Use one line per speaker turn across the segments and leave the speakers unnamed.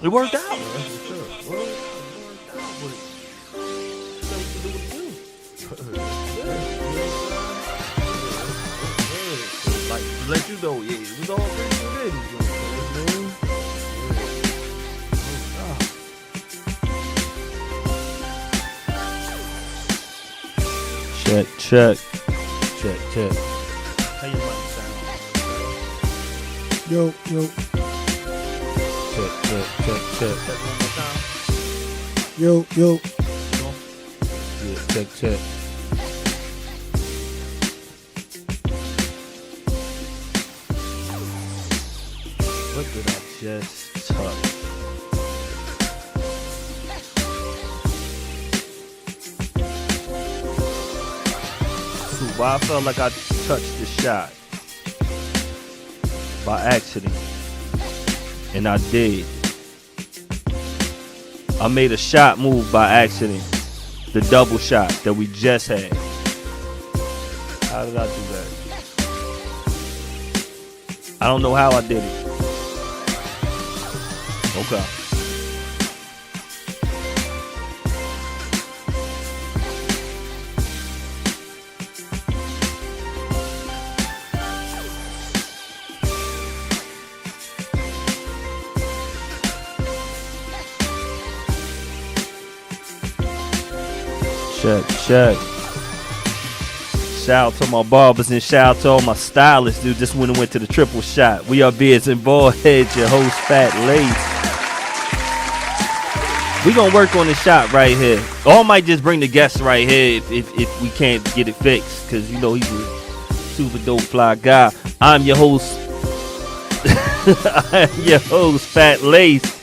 It worked out.
Well, it worked out, but something to do with you.
Like, to let you know, yeah, it was all pretty good. Check. How your mic sound?
Yo.
Check.
Check one more time.
Yo.
Yeah, check. What did I just touch? Why I felt like I touched the shot by accident, and I did. I made a shot move by accident, the double shot that we just had. How did I do that? I don't know how I did it. Okay. Check. Shout out to my barbers and shout out to all my stylists, dude. Just went to the triple shot. We are Beards N Baldheads, your host Fat Lace. We gonna work on the shot right here. Or I might just bring the guest right here if we can't get it fixed, because you know he's a super dope fly guy. I'm your host. I'm your host Fat Lace.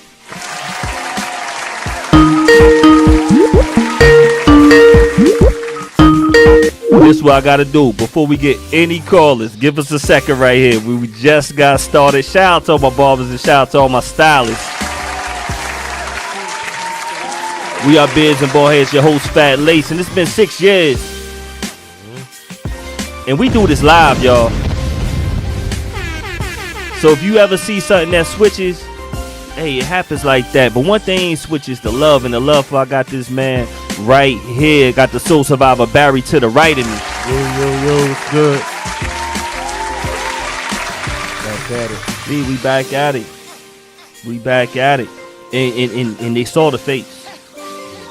This is what I gotta do before we get any callers. Give us a second right here. We just got started. Shout out to all my barbers and shout out to all my stylists. We are Beards N Baldheads, your host Fat Lace, and it's been 6 years. And we do this live, y'all. So if you ever see something that switches, hey, it happens like that. But one thing switches the love, and the love for I got this man right here. Got the soul survivor Barry to the right of me.
Yo, it's good. Back at it.
See, we back at it. And they saw the face.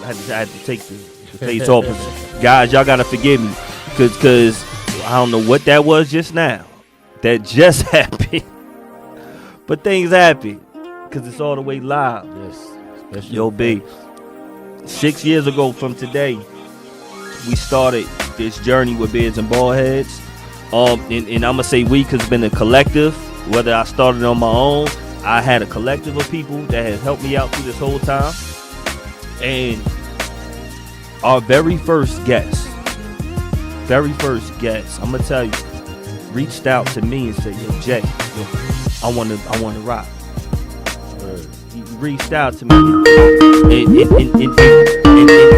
I had to take the face off. Guys, y'all gotta forgive me. Cause I don't know what that was just now. That just happened. But things happen. Cause it's all the way live.
Yes.
Yo, B. 6 years ago from today, we started this journey with Beards N Baldheads. And I'm gonna say we, cause it's been a collective. Whether I started on my own, I had a collective of people that has helped me out through this whole time. And our very first guest, I'm gonna tell you, reached out to me and said, "Yo, Jay, I wanna rock." He reached out to me,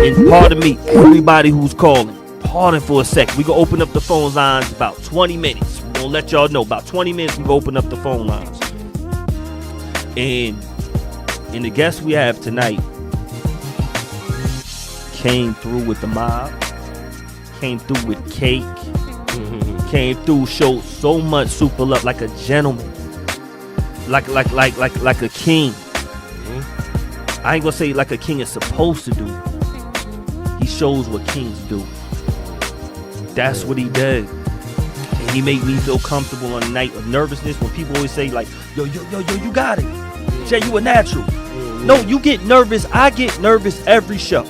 and pardon me, everybody who's calling, pardon for a second. We gonna open up the phone lines about 20 minutes. We're gonna let y'all know about 20 minutes. We gonna open up the phone lines, and the guest we have tonight came through with the mob, came through with cake, came through, showed so much super love, like a gentleman, like a king. I ain't gonna say like a king is supposed to do. He shows what kings do. That's what he did. And he made me feel comfortable on a night of nervousness when people always say like, yo, you got it. Jay, you a natural. No, you get nervous. I get nervous every show.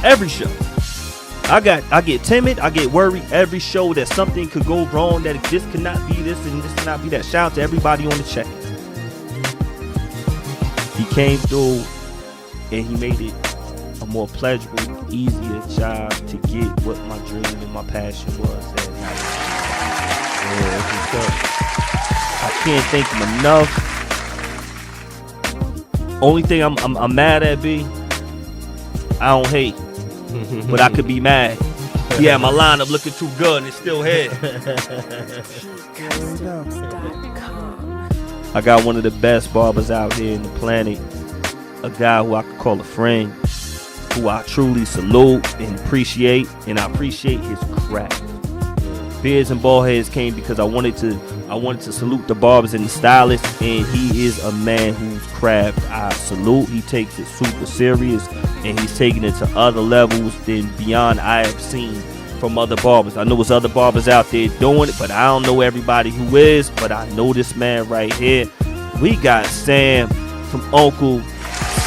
Every show. I get timid. I get worried every show that something could go wrong, that this cannot be this and this cannot be that. Shout out to everybody on the check. He came through and he made it a more pleasurable, easier job to get what my dream and my passion was that night. I can't thank him enough. Only thing I'm mad at, B, I don't hate, but I could be mad. He had my lineup looking too good and it's still here. I got one of the best barbers out here in the planet. A guy who I could call a friend, who I truly salute and appreciate, and I appreciate his craft. Beards and Baldheads came because I wanted to salute the barbers and the stylists, and he is a man whose craft I salute. He takes it super serious, and he's taking it to other levels than beyond I have seen from other barbers. I know there's other barbers out there doing it, but I don't know everybody who is, but I know this man right here. We got Sam from Uncle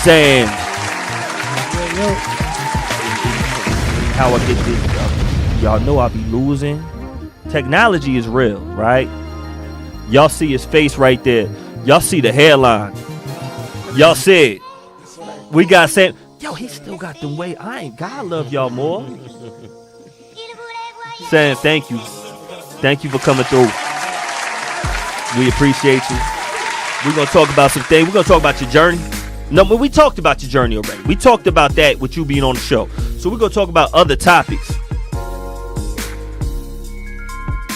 Sam. How I get this? Y'all know I be losing. Technology is real, right? Y'all see his face right there. Y'all see the hairline. Y'all see it. We got Sam. Yo, he still got them way. I love y'all more. Sam, thank you. Thank you for coming through. We appreciate you. We're going to talk about some things. We're going to talk about your journey. No, but we talked about your journey already. We talked about that with you being on the show. So we're going to talk about other topics.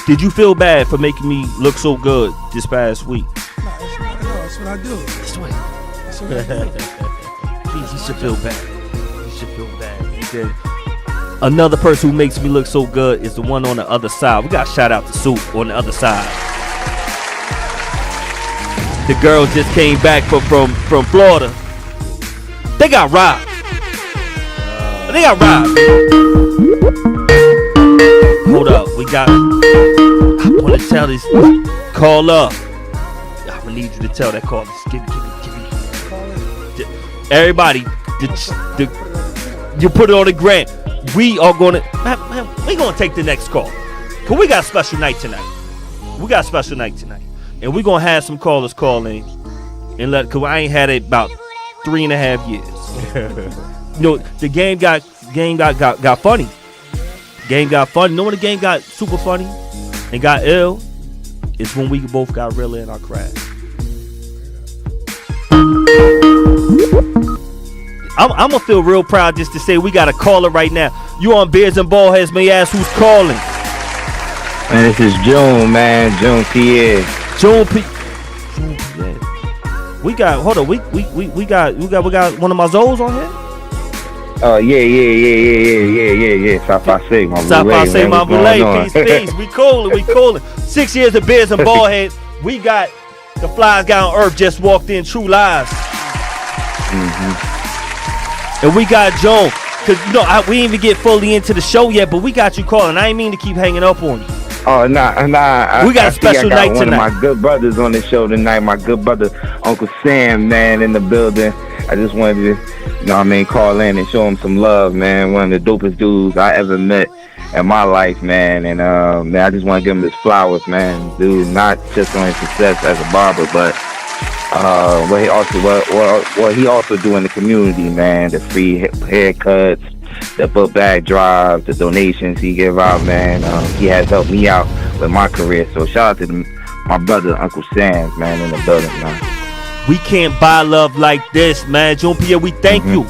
Did you feel bad for making me look so good this past week?
No, that's what I do.
That's what
I do.
Please, you should feel bad. You should feel bad. He said, another person who makes me look so good is the one on the other side. We got to shout out to Soup on the other side. The girls just came back from Florida. They got robbed. Hold up, I want to tell this. Call up. I'm gonna need you to tell that call. Just give me. Everybody, you put it on the grant. We are gonna take the next call. Cause we got a special night tonight. And we're gonna have some callers call in and cause I ain't had it about 3.5 years. You know, the game got funny. Game got funny. You know when the game got super funny and got ill? It's when we both got really in our craft. I'm gonna feel real proud just to say we got a caller right now. You on Beards and Baldheads, may ask who's calling.
Man, this is June, man. June Pierre.
June Pierre. We got one of my Zoes on here.
Oh yeah. Safa
my boulay. Peace. We coolin'. 6 years of Beards and Baldheads. We got the flies guy on earth just walked in. True Lies. And we got Joan. Cause we didn't even get fully into the show yet, but we got you calling. I ain't mean to keep hanging up on you.
Oh, nah.
We got a special night tonight.
One of my good brothers on the show tonight. My good brother, Uncle Sam, man, in the building. I just wanted to, call in and show him some love, man. One of the dopest dudes I ever met in my life, man. And, man, I just want to give him his flowers, man. Dude, not just on his success as a barber, but what he also do in the community, man. The free haircuts, the book bag drives, the donations he give out, man. He has helped me out with my career. So shout out to my brother, Uncle Sam, man, in the building, man.
We can't buy love like this, man. June Pierre, we thank you.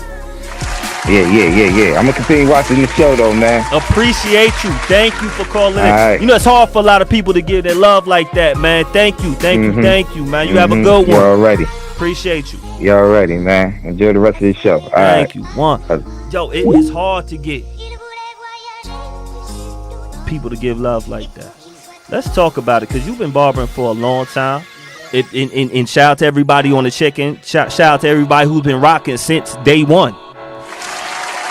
Yeah. I'm going to continue watching the show, though, man.
Appreciate you. Thank you for calling in.
Right.
It's hard for a lot of people to give their love like that, man. Thank you, man. You have a good one.
You already.
Appreciate you.
You already, man. Enjoy the rest of the show.
Thank you. Yo, it is hard to get people to give love like that. Let's talk about it, because you've been barbering for a long time. And shout out to everybody on the check-in. Shout out to everybody who's been rocking since day one.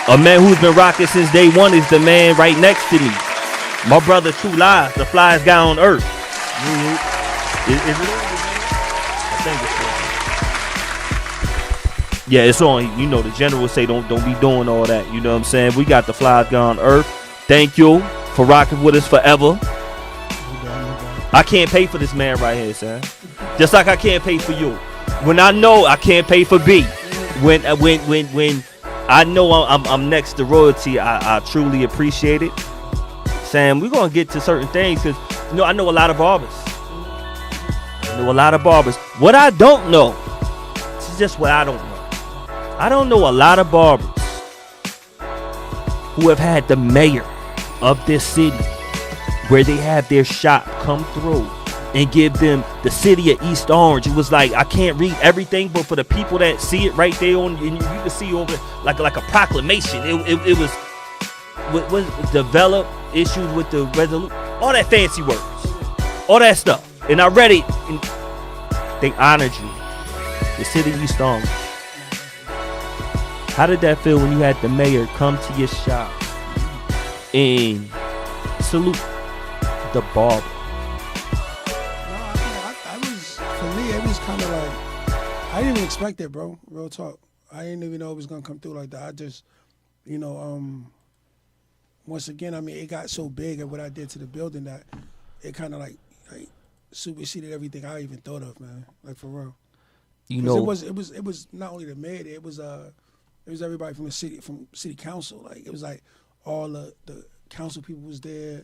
A man who's been rocking since day one is the man right next to me. My brother, True Lies, the flyest guy on earth. Is it on? I think it's on. Yeah, it's on. The generals say don't be doing all that. You know what I'm saying? We got the flyest guy on earth. Thank you for rocking with us forever. I can't pay for this man right here, son. Just like I can't pay for you. When I know I can't pay for B. When I know I'm next to royalty, I truly appreciate it. Sam, we're gonna get to certain things because I know a lot of barbers. What I don't know, this is just what I don't know. I don't know a lot of barbers who have had the mayor of this city, where they have their shop come through and give them the city of East Orange. It was like, I can't read everything, but for the people that see it right there on, and you can see over like a proclamation. It was develop issues with the resolution, all that fancy words, all that stuff. And I read it, and they honored you, the city of East Orange. How did that feel when you had the mayor come to your shop and salute the barber?
For me, it was kind of like, I didn't even expect it, bro. Real talk. I didn't even know it was going to come through like that. I just, once again, I mean, it got so big at what I did to the building that it kind of like superseded everything I even thought of, man. Like, for real. It was not only the mayor, it was everybody from city council. Like, it was like all the council people was there,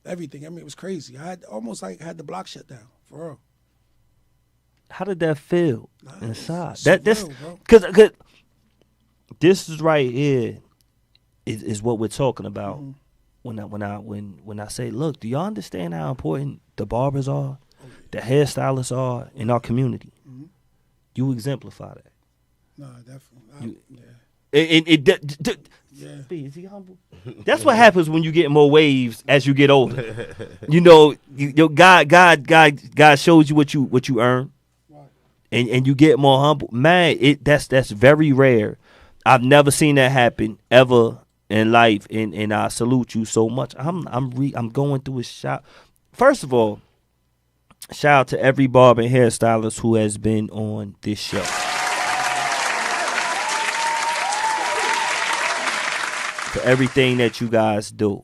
everything. I mean, it was crazy. I had almost like had the block shut down, for real.
How did that feel inside?
Surreal,
Cause this is right here is what we're talking about. Mm-hmm. When I say, look, do y'all understand how important the barbers are, the hairstylists are in our community? Mm-hmm. You exemplify that.
No, definitely.
Is he humble? That's what happens when you get more waves as you get older. God shows you what you earn. And you get more humble, man. That's very rare. I've never seen that happen ever in life, and I salute you so much. I'm going through a shop. First of all, shout out to every barber and hairstylist who has been on this show. For everything that you guys do.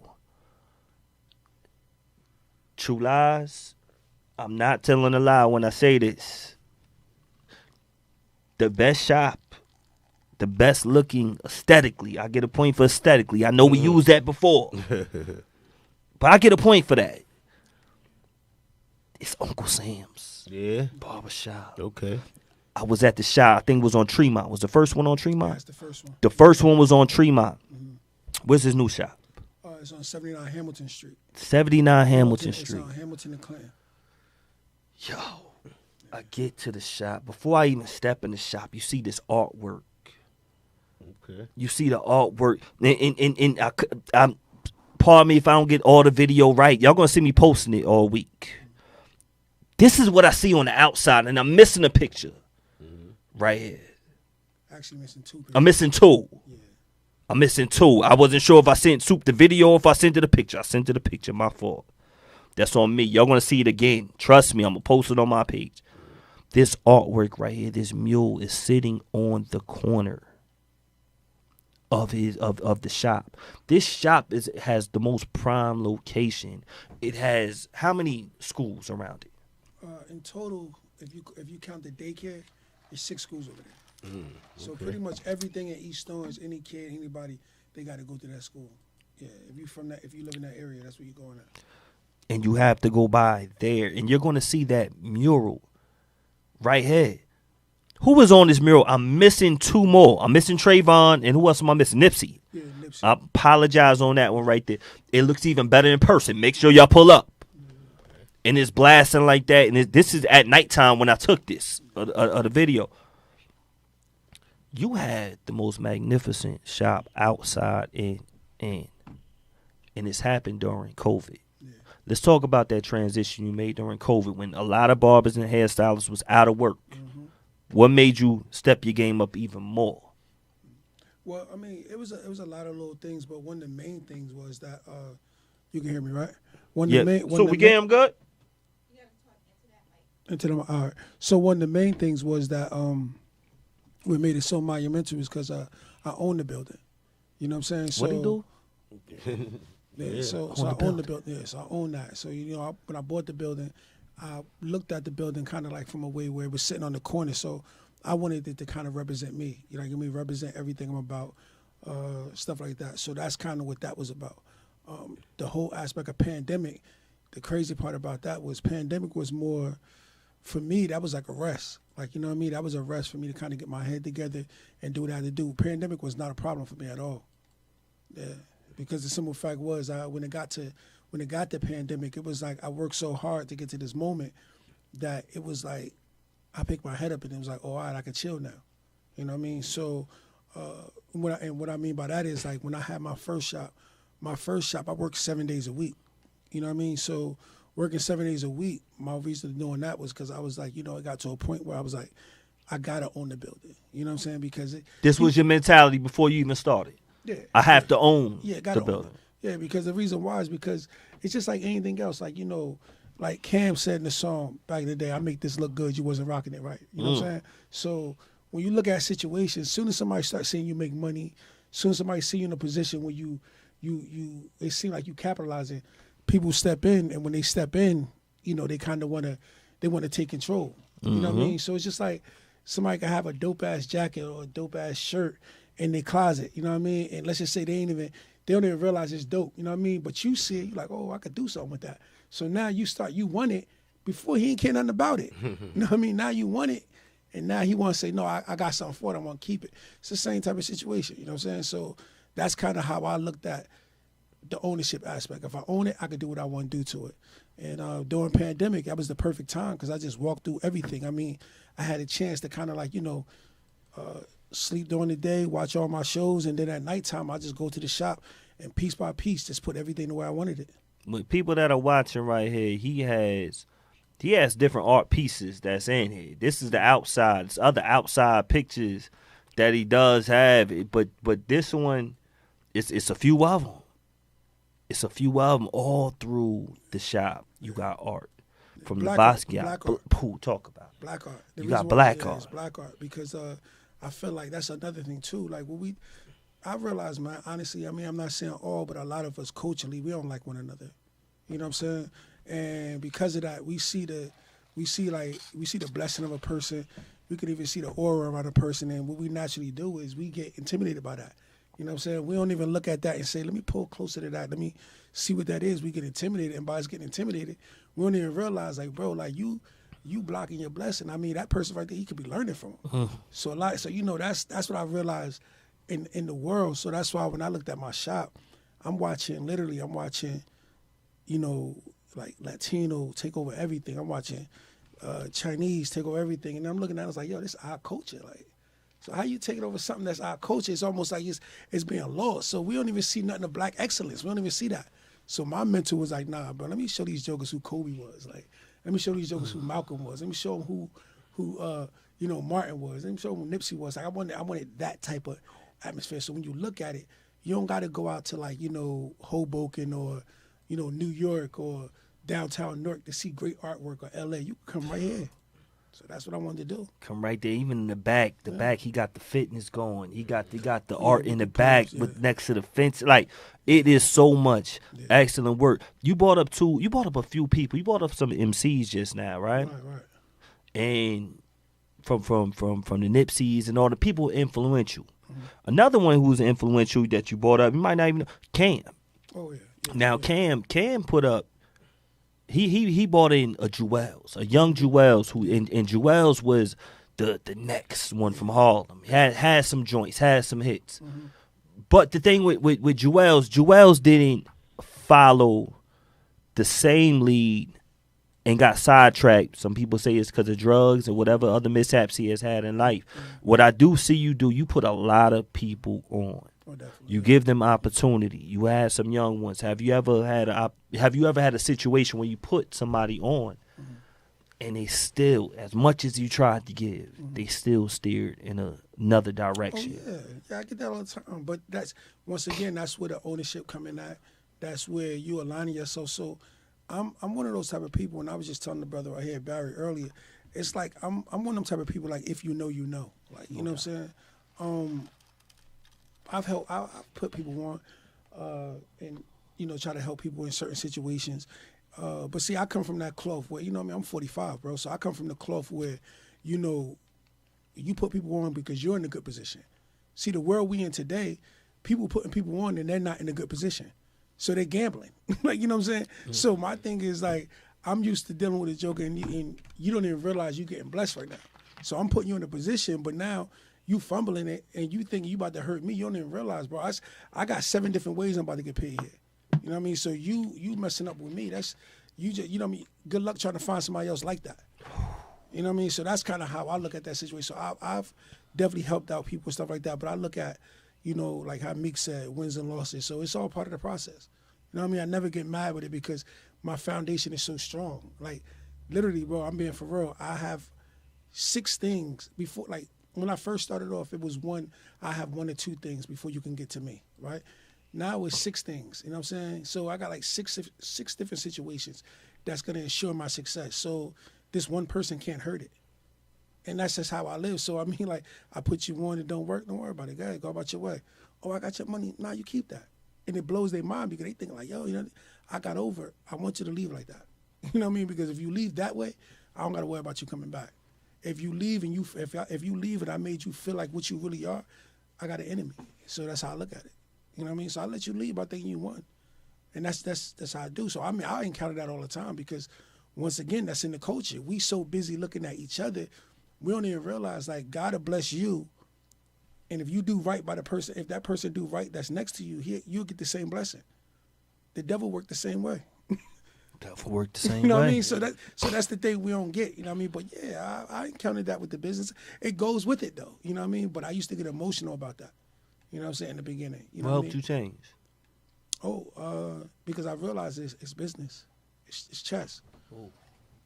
True lies. I'm not telling a lie when I say this. The best shop, the best looking aesthetically. I get a point for aesthetically. I know we used that before. But I get a point for that. It's Uncle Sam's.
Yeah.
Barbershop.
Okay.
I was at the shop. I think it was on Tremont. Was the first one on Tremont?
That's the first one.
The first one was on Tremont. Mm-hmm. Where's his new shop?
It's on 79 Hamilton Street.
79 Hamilton Street.
It's on Hamilton and Clinton.
Yo. I get to the shop. Before I even step in the shop, you see this artwork.
Okay.
You see the artwork. And pardon me if I don't get all the video right. Y'all going to see me posting it all week. This is what I see on the outside, and I'm missing a picture. Mm-hmm. Right here.
Actually missing two pictures.
I'm missing two.
Yeah.
I'm missing two. I wasn't sure if I sent Soup the video or if I sent it a picture. I sent it a picture. My fault. That's on me. Y'all going to see it again. Trust me. I'm going to post it on my page. This artwork right here, this mule is sitting on the corner of the shop. This shop has the most prime location. It has how many schools around it?
In total, if you count the daycare, there's 6 schools over there. So pretty much everything in East Orange, any kid, anybody, they got to go to that school. Yeah, if you live in that area, that's where you're going at.
And you have to go by there, and you're going to see that mural. Right here. Who was on this mural? I'm missing 2 more. I'm missing Trayvon, and who else am I missing? Nipsey.
Yeah, Nipsey.
I apologize on that one right there. It looks even better in person. Make sure y'all pull up. And it's blasting like that. And this is at nighttime when I took this, the video. You had the most magnificent shop outside and it's happened during COVID. Let's talk about that transition you made during COVID when a lot of barbers and hairstylists was out of work. Mm-hmm. What made you step your game up even more?
Well, I mean, it was a lot of little things, but one of the main things was that you can hear me, right?
So we get him good?
Into them, all right. So one of the main things was that what made it so monumental is because I own the building. You know what I'm saying? So,
what do you do?
Yeah, so I own the building. Yeah, so I own that. So when I bought the building, I looked at the building kind of like from a way where it was sitting on the corner. So I wanted it to kind of represent me. You know what I mean? Represent everything I'm about, stuff like that. So that's kind of what that was about. The whole aspect of pandemic. The crazy part about that was pandemic was more, for me, that was like a rest. Like, you know what I mean? That was a rest for me to kind of get my head together and do what I had to do. Pandemic was not a problem for me at all. Yeah. Because the simple fact was, when it got to when it got the pandemic, it was like I worked so hard to get to this moment that it was like I picked my head up and it was like, oh, all right, I can chill now. You know what I mean? So what I mean by that is like when I had my first shop, I worked 7 days a week. You know what I mean? So working 7 days a week, my reason for doing that was because I was like, it got to a point where I was like, I got to own the building. You know what I'm saying? Because
this was your mentality before you even started.
Yeah.
I have to own
gotta
the building.
Own it. Yeah, because the reason why is because it's just like anything else. Like, like Cam said in the song back in the day, I make this look good, you wasn't rocking it right. You know what I'm saying? So when you look at situations, as soon as somebody starts seeing you make money, as soon as somebody see you in a position where you it seems like you capitalizing, people step in, and when they step in, they kind of want to take control. You know what I mean? So it's just like somebody can have a dope ass jacket or a dope ass shirt in their closet. You know what I mean? And let's just say they don't even realize it's dope. You know what I mean? But you see it, you're like, oh, I could do something with that. So now you want it before he ain't care nothing about it. You know what I mean? Now you want it, and now he want to say, no, I got something for it. I want to keep it. It's the same type of situation. You know what I'm saying? So that's kind of how I looked at the ownership aspect. If I own it, I could do what I want to do to it. And during pandemic, that was the perfect time because I just walked through everything. I mean, I had a chance to kind of like, sleep during the day, watch all my shows, and then at nighttime, I just go to the shop and piece by piece, just put everything the way I wanted it.
With people that are watching right here, he has different art pieces that's in here. This is the outside. It's other outside pictures that he does have, but this one, it's a few of them. It's a few of them all through the shop. You got art from the Basquiat. Talk about it.
Black art.
You got black art.
It's black art because I feel like that's another thing too. Like I realize, man, honestly, I mean, I'm not saying all, but a lot of us culturally, we don't like one another. You know what I'm saying? And because of that, we see the blessing of a person. We could even see the aura around a person. And what we naturally do is we get intimidated by that. You know what I'm saying? We don't even look at that and say, let me pull closer to that. Let me see what that is. We get intimidated. And by us getting intimidated, we don't even realize, like, bro, like you blocking your blessing. I mean, that person right there, he could be learning from. So that's what I realized in the world. So that's why when I looked at my shop, I'm watching, like Latino take over everything. I'm watching Chinese take over everything. And I'm looking at it, I was like, yo, this is our culture. Like, so how you taking over something that's our culture? It's almost like it's being lost. So we don't even see nothing of black excellence. We don't even see that. So my mentor was like, nah, bro, let me show these jokers who Kobe was. Like, let me show these jokers who Malcolm was. Let me show them who Martin was. Let me show them who Nipsey was. Like, I wanted that type of atmosphere. So when you look at it, you don't got to go out to like, Hoboken or, New York or downtown Newark to see great artwork or LA. You can come right here. So that's what I wanted to do.
Come right there. Even in the back, he got the fitness going. He got the art in the back with next to the fence. Like, it is so much excellent work. You brought up a few people. You brought up some MCs just now, right?
Right.
And from the Nipseys and all the people influential. Mm-hmm. Another one who's influential that you brought up, you might not even know, Cam.
Oh yeah.
Now Cam put up. He brought in a young Jewels, who and Jewels was the next one from Harlem. Had some joints, had some hits. Mm-hmm. But the thing with Jewels didn't follow the same lead and got sidetracked. Some people say it's because of drugs or whatever other mishaps he has had in life. Mm-hmm. What I do see you do, you put a lot of people on.
Oh,
you give them opportunity. You had some young ones. Have you ever had a situation where you put somebody on, and they still, as much as you tried to give, they still steered in another direction?
Oh, yeah, I get that all the time. But that's where the ownership come in at. That's where you aligning yourself. So I'm one of those type of people. And I was just telling the brother right here, Barry, earlier. It's like I'm one of them type of people. Like, if you know, you know. Like, you know what I'm saying. I've put people on, and try to help people in certain situations. But see, I come from that cloth where, I'm 45, bro. So I come from the cloth where, you put people on because you're in a good position. See, the world we in today, people putting people on and they're not in a good position, so they're gambling. Like, you know what I'm saying? Mm-hmm. So my thing is like, I'm used to dealing with a joker, and you don't even realize you're getting blessed right now. So I'm putting you in a position, but now you fumbling it, and you think you about to hurt me. You don't even realize, bro. I got 7 different ways I'm about to get paid here. You know what I mean? So you messing up with me. That's you just you know what I mean. Good luck trying to find somebody else like that. You know what I mean? So that's kind of how I look at that situation. So I've definitely helped out people and stuff like that. But I look at, you know, like how Meek said, wins and losses. So it's all part of the process. You know what I mean? I never get mad with it because my foundation is so strong. Like, literally, bro, I'm being for real. I have 6 things before, like, when I first started off, it was I have 1 or 2 things before you can get to me, right? Now it's 6 things, you know what I'm saying? So I got like six different situations that's going to ensure my success. So this one person can't hurt it. And that's just how I live. So, I mean, like, I put you on, it don't work, don't worry about it. Go ahead, go about your way. Oh, I got your money. Nah, you keep that. And it blows their mind because they think like, yo, you know, I got over it. I want you to leave like that. You know what I mean? Because if you leave that way, I don't got to worry about you coming back. If you leave and if you leave and I made you feel like what you really are, I got an enemy. So that's how I look at it. You know what I mean? So I let you leave by thinking you won. And that's how I do. So I mean, I encounter that all the time because once again, that's in the culture. We so busy looking at each other, we don't even realize like God will bless you. And if you do right by the person, if that person do right that's next to you, you'll get the same blessing. The devil worked the same way.
Devil worked the same way.
You know what I mean? So that's the thing we don't get. You know what I mean? But yeah, I encountered that with the business. It goes with it though. You know what I mean? But I used to get emotional about that. You know what I'm saying? In the beginning. You know
what
what I
helped
mean?
you change?
Because I realized it's business. It's chess.
Oh.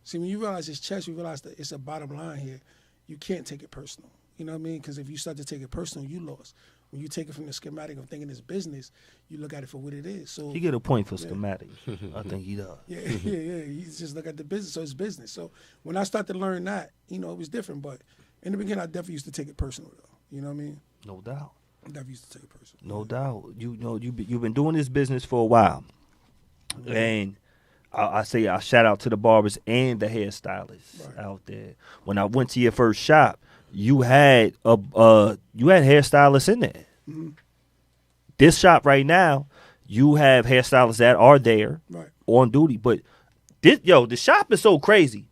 See, when you realize it's chess, you realize that it's a bottom line here. You can't take it personal. You know what I mean? Because if you start to take it personal, you lost. When you take it from the schematic of thinking it's business, you look at it for what it is. So
he get a point for schematic. I think he does.
Yeah. You just look at the business, so it's business. So when I started to learn that, you know, it was different. But in the beginning, I definitely used to take it personal, though. You know what I mean?
No doubt.
I definitely used to take it personal.
No doubt. You know, you've been doing this business for a while, and I shout out to the barbers and the hairstylists out there. When I went to your first shop, you had hairstylists in there. Mm-hmm. This shop right now, you have hairstylists that are there on duty. But the shop is so crazy.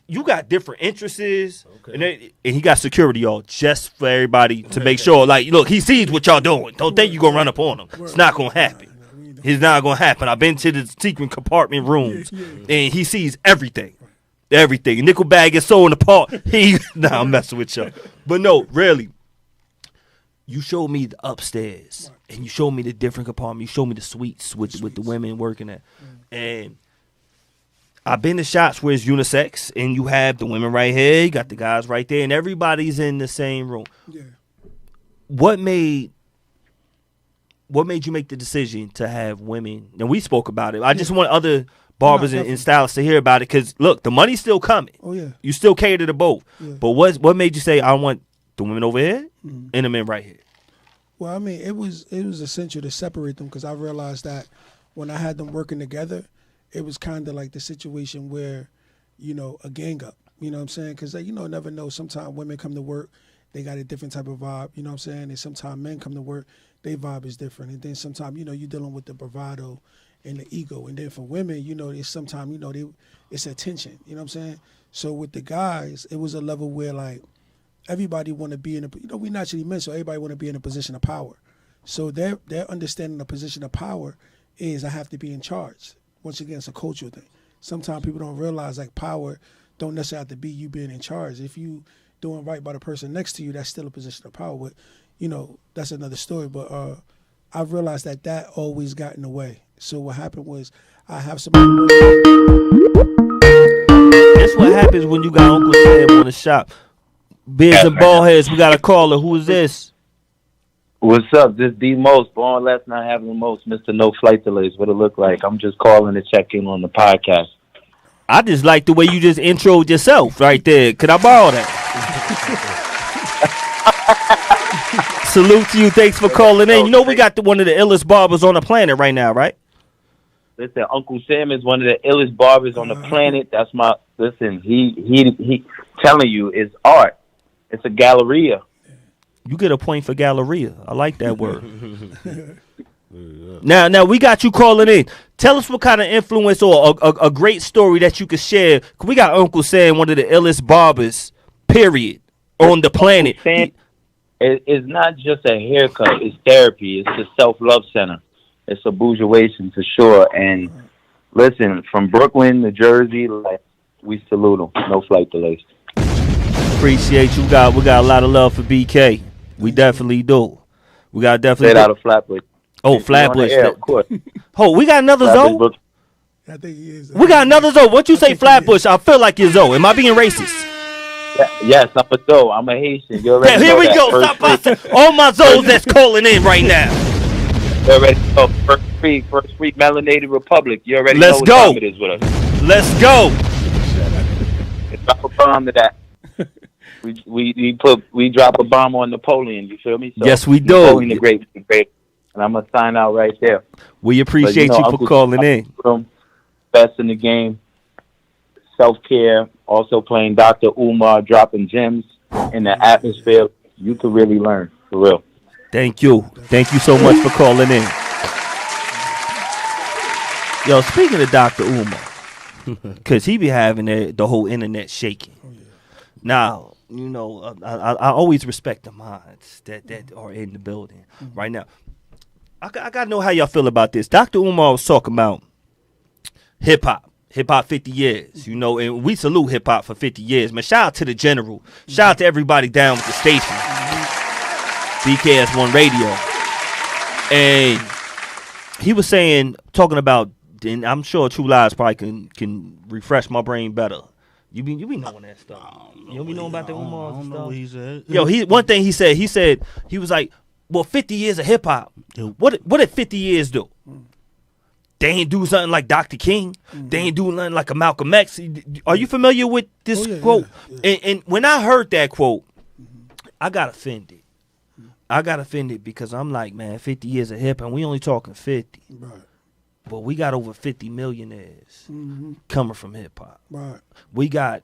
You got different interests, and he got security, y'all, just for everybody to make sure. Like, look, he sees what y'all doing. Don't think you gonna run up on him. It's not gonna happen. It's not gonna happen. I've been to the secret compartment rooms, and he sees everything. Everything. Nickel bag gets sold in the park. I'm messing with you. But no, really. You showed me the upstairs, and you showed me the different compartments. You showed me the suites with the women working at. And I've been to shops where it's unisex, and you have the women right here, you got the guys right there, and everybody's in the same room. Yeah. What made you make the decision to have women? And we spoke about it. I just want other barbers and stylists to hear about it because, look, the money's still coming. Oh, yeah. You still cater to both. Yeah. But what made you say, I want the women over here and the men right here?
Well, I mean, it was essential to separate them because I realized that when I had them working together, it was kind of like the situation where, you know, a gang up. You know what I'm saying? Because, you know, never know. Sometimes women come to work, they got a different type of vibe. You know what I'm saying? And sometimes men come to work, their vibe is different. And then sometimes, you know, you're dealing with the bravado and the ego. And then for women, you know, it's sometimes, you know, it's attention. You know what I'm saying? So with the guys, it was a level where, like, everybody want to be in a, you know, we naturally men, so everybody want to be in a position of power. So their understanding the position of power is I have to be in charge. Once again, it's a cultural thing. Sometimes people don't realize, like, power don't necessarily have to be you being in charge. If you doing right by the person next to you, that's still a position of power. But, you know, that's another story. But I've realized that always got in the way. So what happened was I have somebody.
That's what happens when you got Uncle Sam on the shop. Beards and Baldheads, we got a caller. Who is this?
What's up? This D Most, born last night having the most, Mr. No Flight Delays. What it look like? I'm just calling to check in on the podcast.
I just like the way you just introed yourself right there. Could I borrow that? Salute to you. Thanks for calling in. You know we got one of the illest barbers on the planet right now, right?
Listen, Uncle Sam is one of the illest barbers on the planet. That's my listen. He telling you it's art. It's a galleria.
You get a point for galleria. I like that word. Now we got you calling in. Tell us what kind of influence or a great story that you could share. We got Uncle Sam, one of the illest barbers, period, on the planet.
It's not just a haircut. It's therapy. It's the self-love center. It's a bourgeoisie for sure. And listen, from Brooklyn to Jersey, like, we salute them. No flight delays.
Appreciate you. We got a lot of love for BK. We definitely do. We got definitely.
Straight out of Flatbush.
Oh, Flatbush.
Air, of course.
Oh, we got another
Flatbush,
Zoe.
Brooklyn.
I think he is.
We got another Zoe. Once you say Flatbush, I feel like you're Zoe. Am I being racist?
Yes, I'm a Zoe. I'm a Haitian. You already
Here
know
we
that.
go. Stop busting. All my Zoes that's calling in right now.
You already know. First free melanated republic. You already
Let's
know what
go.
time it is with us.
Let's go.
Drop a bomb to that. We drop a bomb on Napoleon. You feel me? So,
yes, we do.
Napoleon the Great, and I'm gonna sign out right there.
We appreciate you for
Uncle
calling in.
Best in the game. Self-care. Also playing Dr. Umar, dropping gems in the atmosphere. You could really learn for real.
Thank you. Thank you so much for calling in. Yo, speaking of Dr. Umar, because he be having the whole internet shaking. Now, you know, I always respect the minds that are in the building right now. I got to know how y'all feel about this. Dr. Umar was talking about hip-hop 50 years, you know, and we salute hip-hop for 50 years. Man, shout out to the general. Shout out to everybody down with the station. BKS1 Radio. And he was talking about, and I'm sure True Lies probably can refresh my brain better. You be knowing that stuff. You be knowing about the Umar stuff? I don't know what he said. Yo, one thing he said, he was like, well, 50 years of hip-hop, what did 50 years do? They ain't do something like Dr. King. They ain't do nothing like a Malcolm X. Are you familiar with this quote? Yeah. And when I heard that quote, I got offended. I got offended because I'm like, man, 50 years of hip-hop, and we only talking 50. Right. But we got over 50 millionaires coming from hip-hop. Right. We got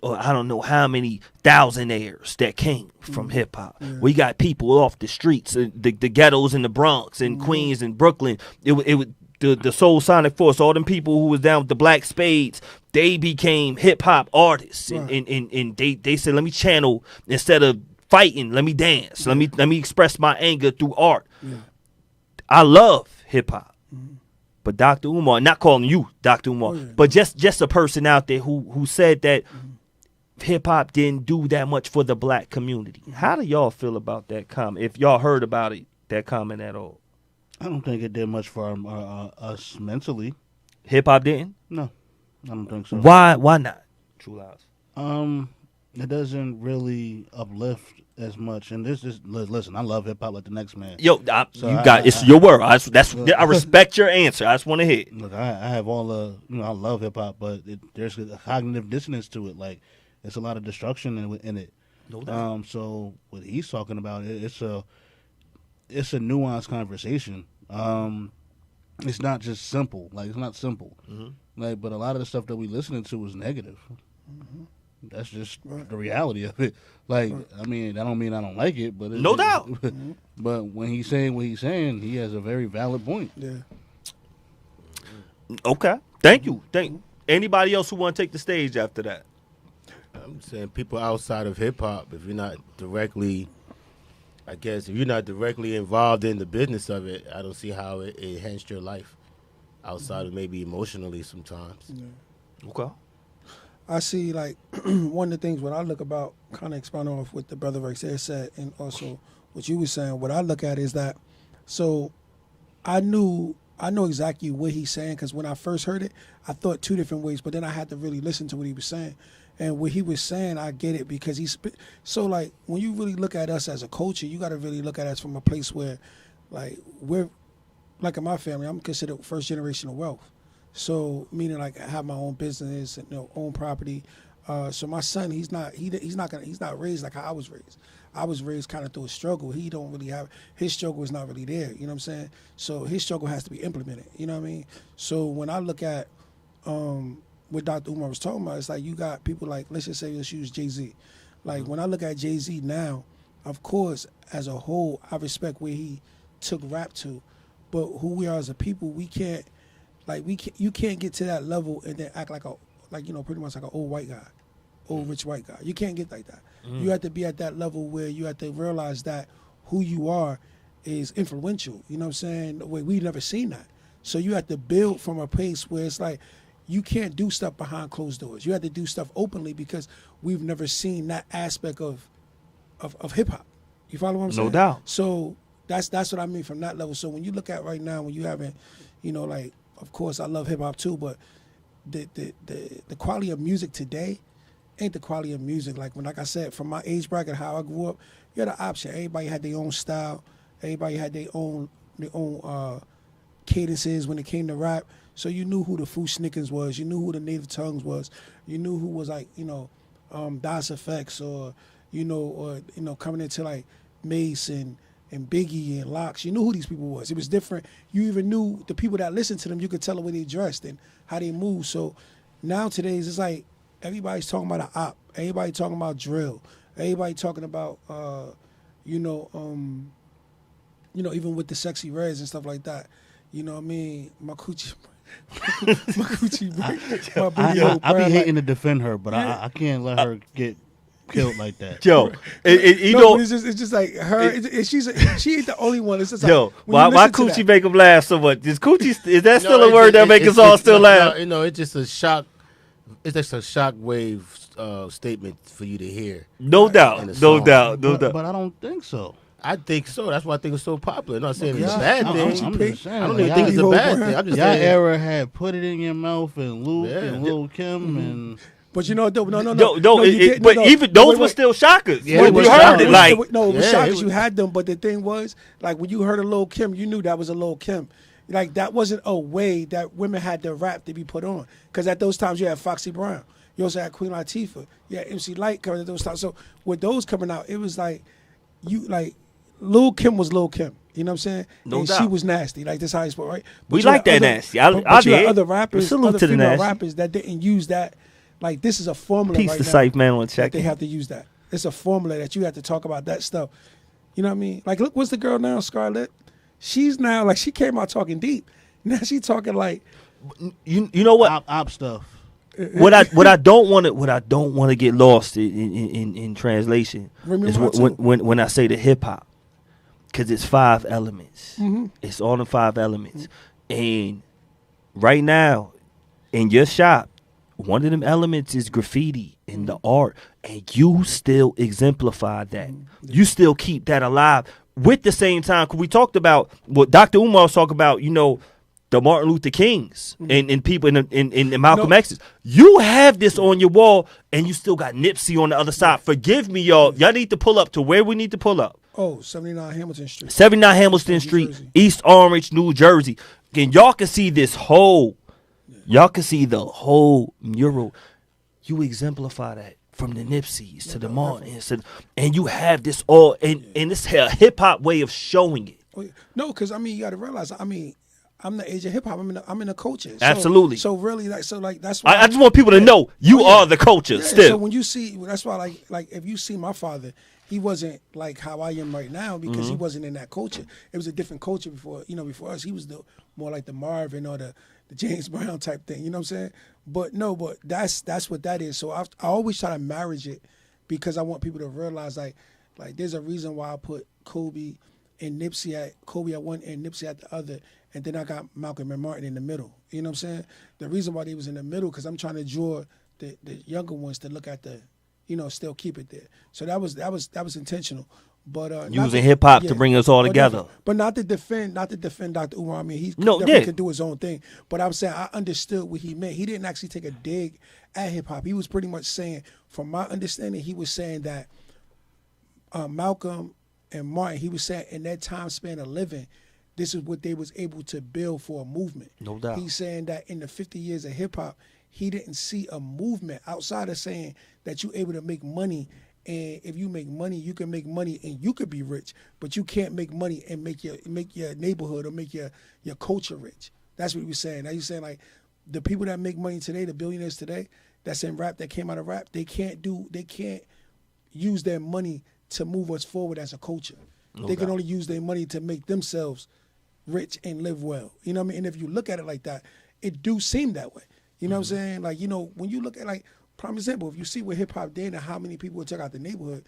I don't know how many thousandaires that came from hip-hop. Yeah. We got people off the streets, the ghettos in the Bronx and Queens and Brooklyn. It was the Soul Sonic Force, all them people who was down with the Black Spades, they became hip-hop artists. Right. And they said, let me channel, instead of fighting, let me dance. Yeah. Let me express my anger through art. Yeah. I love hip-hop. But Dr. Umar, not calling you Dr. Umar, but just a person out there who said that hip-hop didn't do that much for the black community. How do y'all feel about that comment? If y'all heard about it, that comment at all?
I don't think it did much for us mentally.
Hip-hop didn't?
No, I don't think so.
Why not? True Lies.
It doesn't really uplift as much, and this is, listen, I love hip hop like the next man.
Yo, it's your word. I respect your answer. I just want to hear it.
Look, I have all I love hip hop, but there's a cognitive dissonance to it. Like, it's a lot of destruction in it.
No doubt.
So what he's talking about, it's a nuanced conversation. It's not just simple. Like, it's not simple. Mm-hmm. Like, but a lot of the stuff that we listening to is negative. Mm-hmm. That's just the reality of it. Like, I mean, that don't mean I don't like it, but
no doubt.
But when he's saying what he's saying, he has a very valid point.
Yeah.
Okay. Thank you. Anybody else who want to take the stage after that?
I'm saying people outside of hip hop, if you're not directly involved in the business of it, I don't see how it enhanced your life outside of maybe emotionally sometimes.
Yeah.
Okay.
I see, like, one of the things when I look about, kind of expand off what the brother right there said, and also what you were saying, what I look at is that, so I know exactly what he's saying, because when I first heard it, I thought two different ways, but then I had to really listen to what he was saying. And what he was saying, I get it, because so, like, when you really look at us as a culture, you got to really look at us from a place where, like, we're, like in my family, I'm considered first generation of wealth. So meaning, like, I have my own business and own property. So my son, he's not raised like how I was raised. I was raised kind of through a struggle. He don't really have, his struggle is not really there. You know what I'm saying? So his struggle has to be implemented. You know what I mean? So when I look at what Dr. Umar was talking about, it's like you got people like, let's just say, let's use Jay-Z. Like, when I look at Jay-Z now, of course, as a whole, I respect where he took rap to, but who we are as a people, we can't. Like, you can't get to that level and then act like pretty much like an old white guy, old rich white guy. You can't get like that. You have to be at that level where you have to realize that who you are is influential. You know what I'm saying? Where we've never seen that. So you have to build from a place where it's like you can't do stuff behind closed doors. You have to do stuff openly because we've never seen that aspect of hip hop. You follow what I'm saying?
No doubt.
So that's what I mean from that level. So when you look at right now, when you haven't, you know, like, of course I love hip hop too, but the quality of music today ain't the quality of music. Like I said, from my age bracket, how I grew up, you had an option. Everybody had their own style. Everybody had their own cadences when it came to rap. So you knew who the Foo Snickers was. You knew who the Native Tongues was. You knew who was like, you know, Das Effects or coming into like Mace and Biggie and Locks. You knew who these people was. It was different. You even knew the people that listened to them. You could tell the way they dressed and how they moved. So now today's it's like everybody's talking about an op. Everybody talking about drill. Everybody talking about even with the Sexy Reds and stuff like that. You know what I mean? My coochie. My
I be hating to defend her, but I can't let her get killed like that.
Yo,
it's just like her. She ain't the only one. It's just like,
why coochie make them laugh so much? Is that still a word that make us all still laugh?
It's just a shock. It's just a shock wave statement for you to hear.
No doubt.
But I don't think so.
I think so. That's why I think it's so popular. I'm not saying it's a bad thing.
I'm just saying,
I don't even think it's a bad thing. I'm just
y'all
saying.
era had Put It In Your Mouth and Luke and Lil Kim and.
But you know, no.
Even those were still shockers.
Yeah,
When you heard it, like
it was shockers. You had them, but the thing was, like when you heard a Lil Kim, you knew that was a Lil Kim. Like that wasn't a way that women had their rap to be put on. Because at those times you had Foxy Brown. You also had Queen Latifah. You had MC Lyte coming at those times. So with those coming out, it was like Lil Kim was Lil Kim. You know what I'm saying?
No
and
doubt.
she was nasty. Like this how you spoke, right?
We like that nasty. I
you
did.
had other rappers,
Salute
other
to the
female
nasty.
rappers that didn't use that. Like this is a formula
Peace
right
to
now.
Syph Man on
That
check.
they have to use that. It's a formula that you have to talk about that stuff. You know what I mean? Like look, what's the girl now, Scarlett? She's now like she came out talking deep. Now she talking like
You know what?
Op stuff.
What I don't want to get lost in translation is when I say the hip hop, because it's 5 elements.
Mm-hmm.
It's all the 5 elements, and right now in your shop, one of them elements is graffiti in the art, and you still exemplify that. You still keep that alive with the same time. Cause we talked about what Dr. Umar was talking about. You know, the Martin Luther Kings and people in Malcolm X's. You have this on your wall, and you still got Nipsey on the other side. Forgive me, y'all. Y'all need to pull up to where we need to pull up.
79 Hamilton Street.
79 Hamilton Street,
Jersey.
East Orange, New Jersey. And y'all can see this whole, y'all can see the whole mural. You exemplify that from the Nipseys to the Martins, and you have this all, and it's a hip hop way of showing it.
No, because I mean you got to realize. I mean, I'm the age of hip hop. I'm in the culture.
Absolutely.
So really, that's why
I just want people to know you are the culture
Yeah,
still.
So when you see, that's why like if you see my father, he wasn't like how I am right now because he wasn't in that culture. It was a different culture before. Before us, he was more like the Marvin or the James Brown type thing. You know what I'm saying? But that's what that is. So I always try to marriage it because I want people to realize like there's a reason why I put Kobe and Nipsey at one and Nipsey at the other, and then I got Malcolm and Martin in the middle. You know what I'm saying? The reason why they was in the middle because I'm trying to draw the younger ones to look at the, still keep it there. So that was intentional. But
using hip hop to bring us all together.
But not to defend Dr. Umar. I mean, he definitely could do his own thing. But I'm saying I understood what he meant. He didn't actually take a dig at hip hop. He was pretty much saying, from my understanding, he was saying that Malcolm and Martin, he was saying in that time span of living, this is what they was able to build for a movement.
No doubt.
He's saying that in the 50 years of hip hop, he didn't see a movement outside of saying that you're able to make money. And if you make money, you can make money and you could be rich, but you can't make money and make your neighborhood or make your culture rich. That's what he was saying. Now he's saying like the people that make money today, the billionaires today, that's in rap, that came out of rap, they can't use their money to move us forward as a culture. They can only use their money to make themselves rich and live well. You know what I mean? And if you look at it like that, it do seem that way. You know what I'm saying? Like, when you look at like, prime example, if you see where hip hop did and how many people would check out the neighborhood,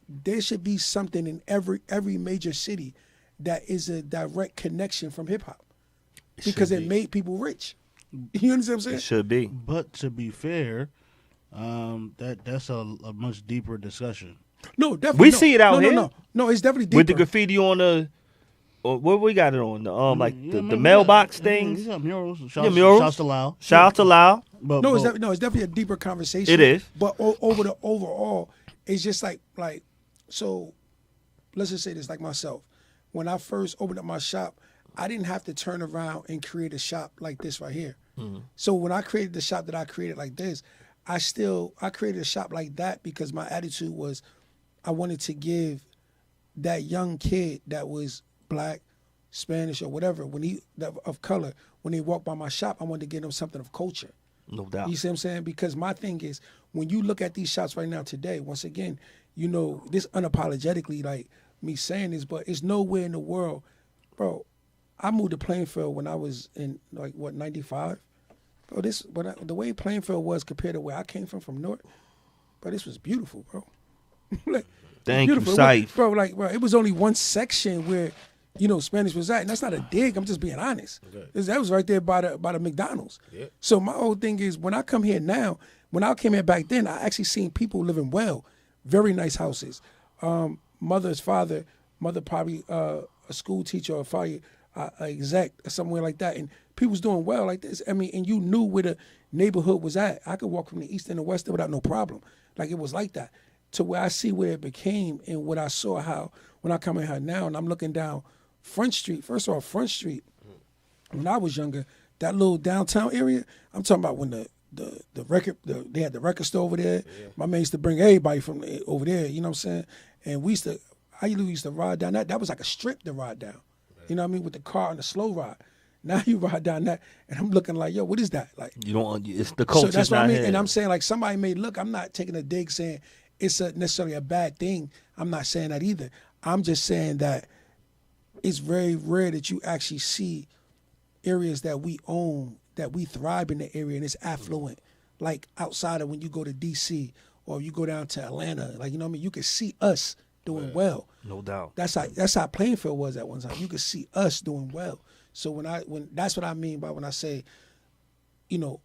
there should be something in every major city that is a direct connection from hip hop because it
be.
made people rich. You understand what I'm saying?
It should be.
But to be fair, that's a much deeper discussion.
No, definitely.
We see it out here.
No, it's definitely deeper.
With the graffiti on the, or what we got it on the the
man,
mailbox
we
things.
got murals.
Murals.
Shouts to Lyle.
Shout out to Lyle.
But,
No, it's definitely a deeper conversation.
It is.
But over the overall, it's just like so. Let's just say this, like myself. When I first opened up my shop, I didn't have to turn around and create a shop like this right here. So when I created the shop that I created like this, I created a shop like that because my attitude was I wanted to give that young kid that was black, Spanish, or whatever, of color, when they walked by my shop, I wanted to give them something of culture.
No doubt.
You see what I'm saying? Because my thing is, when you look at these shops right now today, once again, you know, this unapologetically, like me saying this, but it's nowhere in the world, bro. I moved to Plainfield when I was in 95. Bro, the way Plainfield was compared to where I came from North, bro, this was beautiful, bro. Like,
Thank
beautiful.
you, Saif.
Bro, it was only one section where, you know, Spanish was at, and that's not a dig. I'm just being honest.
Okay.
That was right there by the McDonald's.
Yeah.
So my whole thing is, when I come here now, when I came here back then, I actually seen people living well, very nice houses. Mother probably a school teacher or a fire exec or somewhere like that, and people was doing well like this. I mean, and you knew where the neighborhood was at. I could walk from the east and the west without no problem. Like, it was like that. To where I see where it became and what I saw how when I come in here now and I'm looking down Front Street. First of all, Front Street, when I was younger, that little downtown area, I'm talking about when they had the record store over there. Yeah. My man used to bring everybody from over there, you know what I'm saying? And I used to ride down that. That was like a strip to ride down. You know what I mean? With the car and the slow ride. Now you ride down that, and I'm looking like, yo, what is that? Like,
You don't. It's the culture.
so that's what I mean. And I'm saying, like, somebody may look. I'm not taking a dig saying it's necessarily a bad thing. I'm not saying that either. I'm just saying that it's very rare that you actually see areas that we own, that we thrive in the area, and it's affluent. Like, outside of when you go to D.C. or you go down to Atlanta, like, you know what I mean? You can see us doing well.
No doubt.
That's how Plainfield was at one time. You could see us doing well. So when that's what I mean by when I say, you know,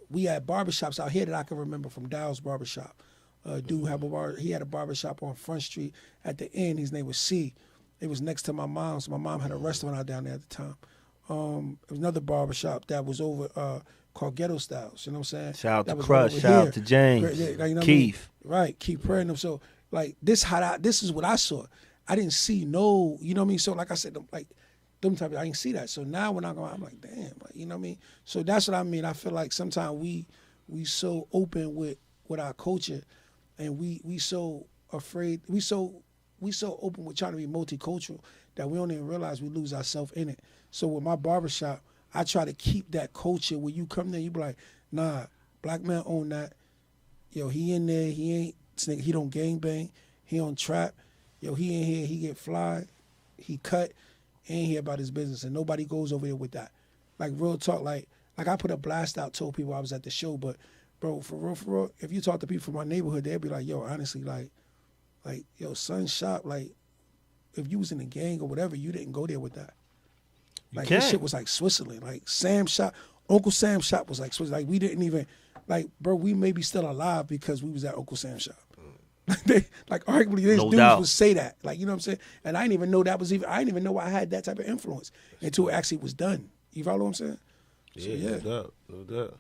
we had barbershops out here that I can remember from Dow's Barbershop. He had a barbershop on Front Street at the end. His name was C. It was next to my mom's. My mom had a restaurant out down there at the time. It was another barbershop that was over called Ghetto Styles. You know what I'm saying?
Shout out
that
to
was
Crush.
over
Shout
here.
out to James.
Yeah, like, you know
Keith.
what I mean? Right, Keith praying them. So like this is what I saw. I didn't see no, you know what I mean? So like I said, like them type of, I didn't see that. So now when I go, I'm like, damn, like, you know what I mean? So that's what I mean. I feel like sometimes we so open with our culture, and we so afraid, we so open with trying to be multicultural that we don't even realize we lose ourselves in it. So with my barbershop, I try to keep that culture where you come there, you be like, nah, black man own that. Yo, he in there, he don't gangbang, he on trap. Yo, he in here, he get fly, he cut, ain't here about his business, and nobody goes over there with that. Like, real talk, like I put a blast out, told people I was at the show, but bro, for real, if you talk to people from my neighborhood, they'll be like, yo, honestly, like, yo, son shop, like, if you was in a gang or whatever, you didn't go there with that. Like, this shit was like Switzerland. Like, Uncle Sam's shop was like Switzerland. Like, we didn't even, like, bro, we may be still alive because we was at Uncle Sam's shop. Like, arguably, these dudes would say that. Like, you know what I'm saying? And I didn't even know I didn't even know I had that type of influence until it actually was done. You follow what I'm saying?
Yeah, no doubt.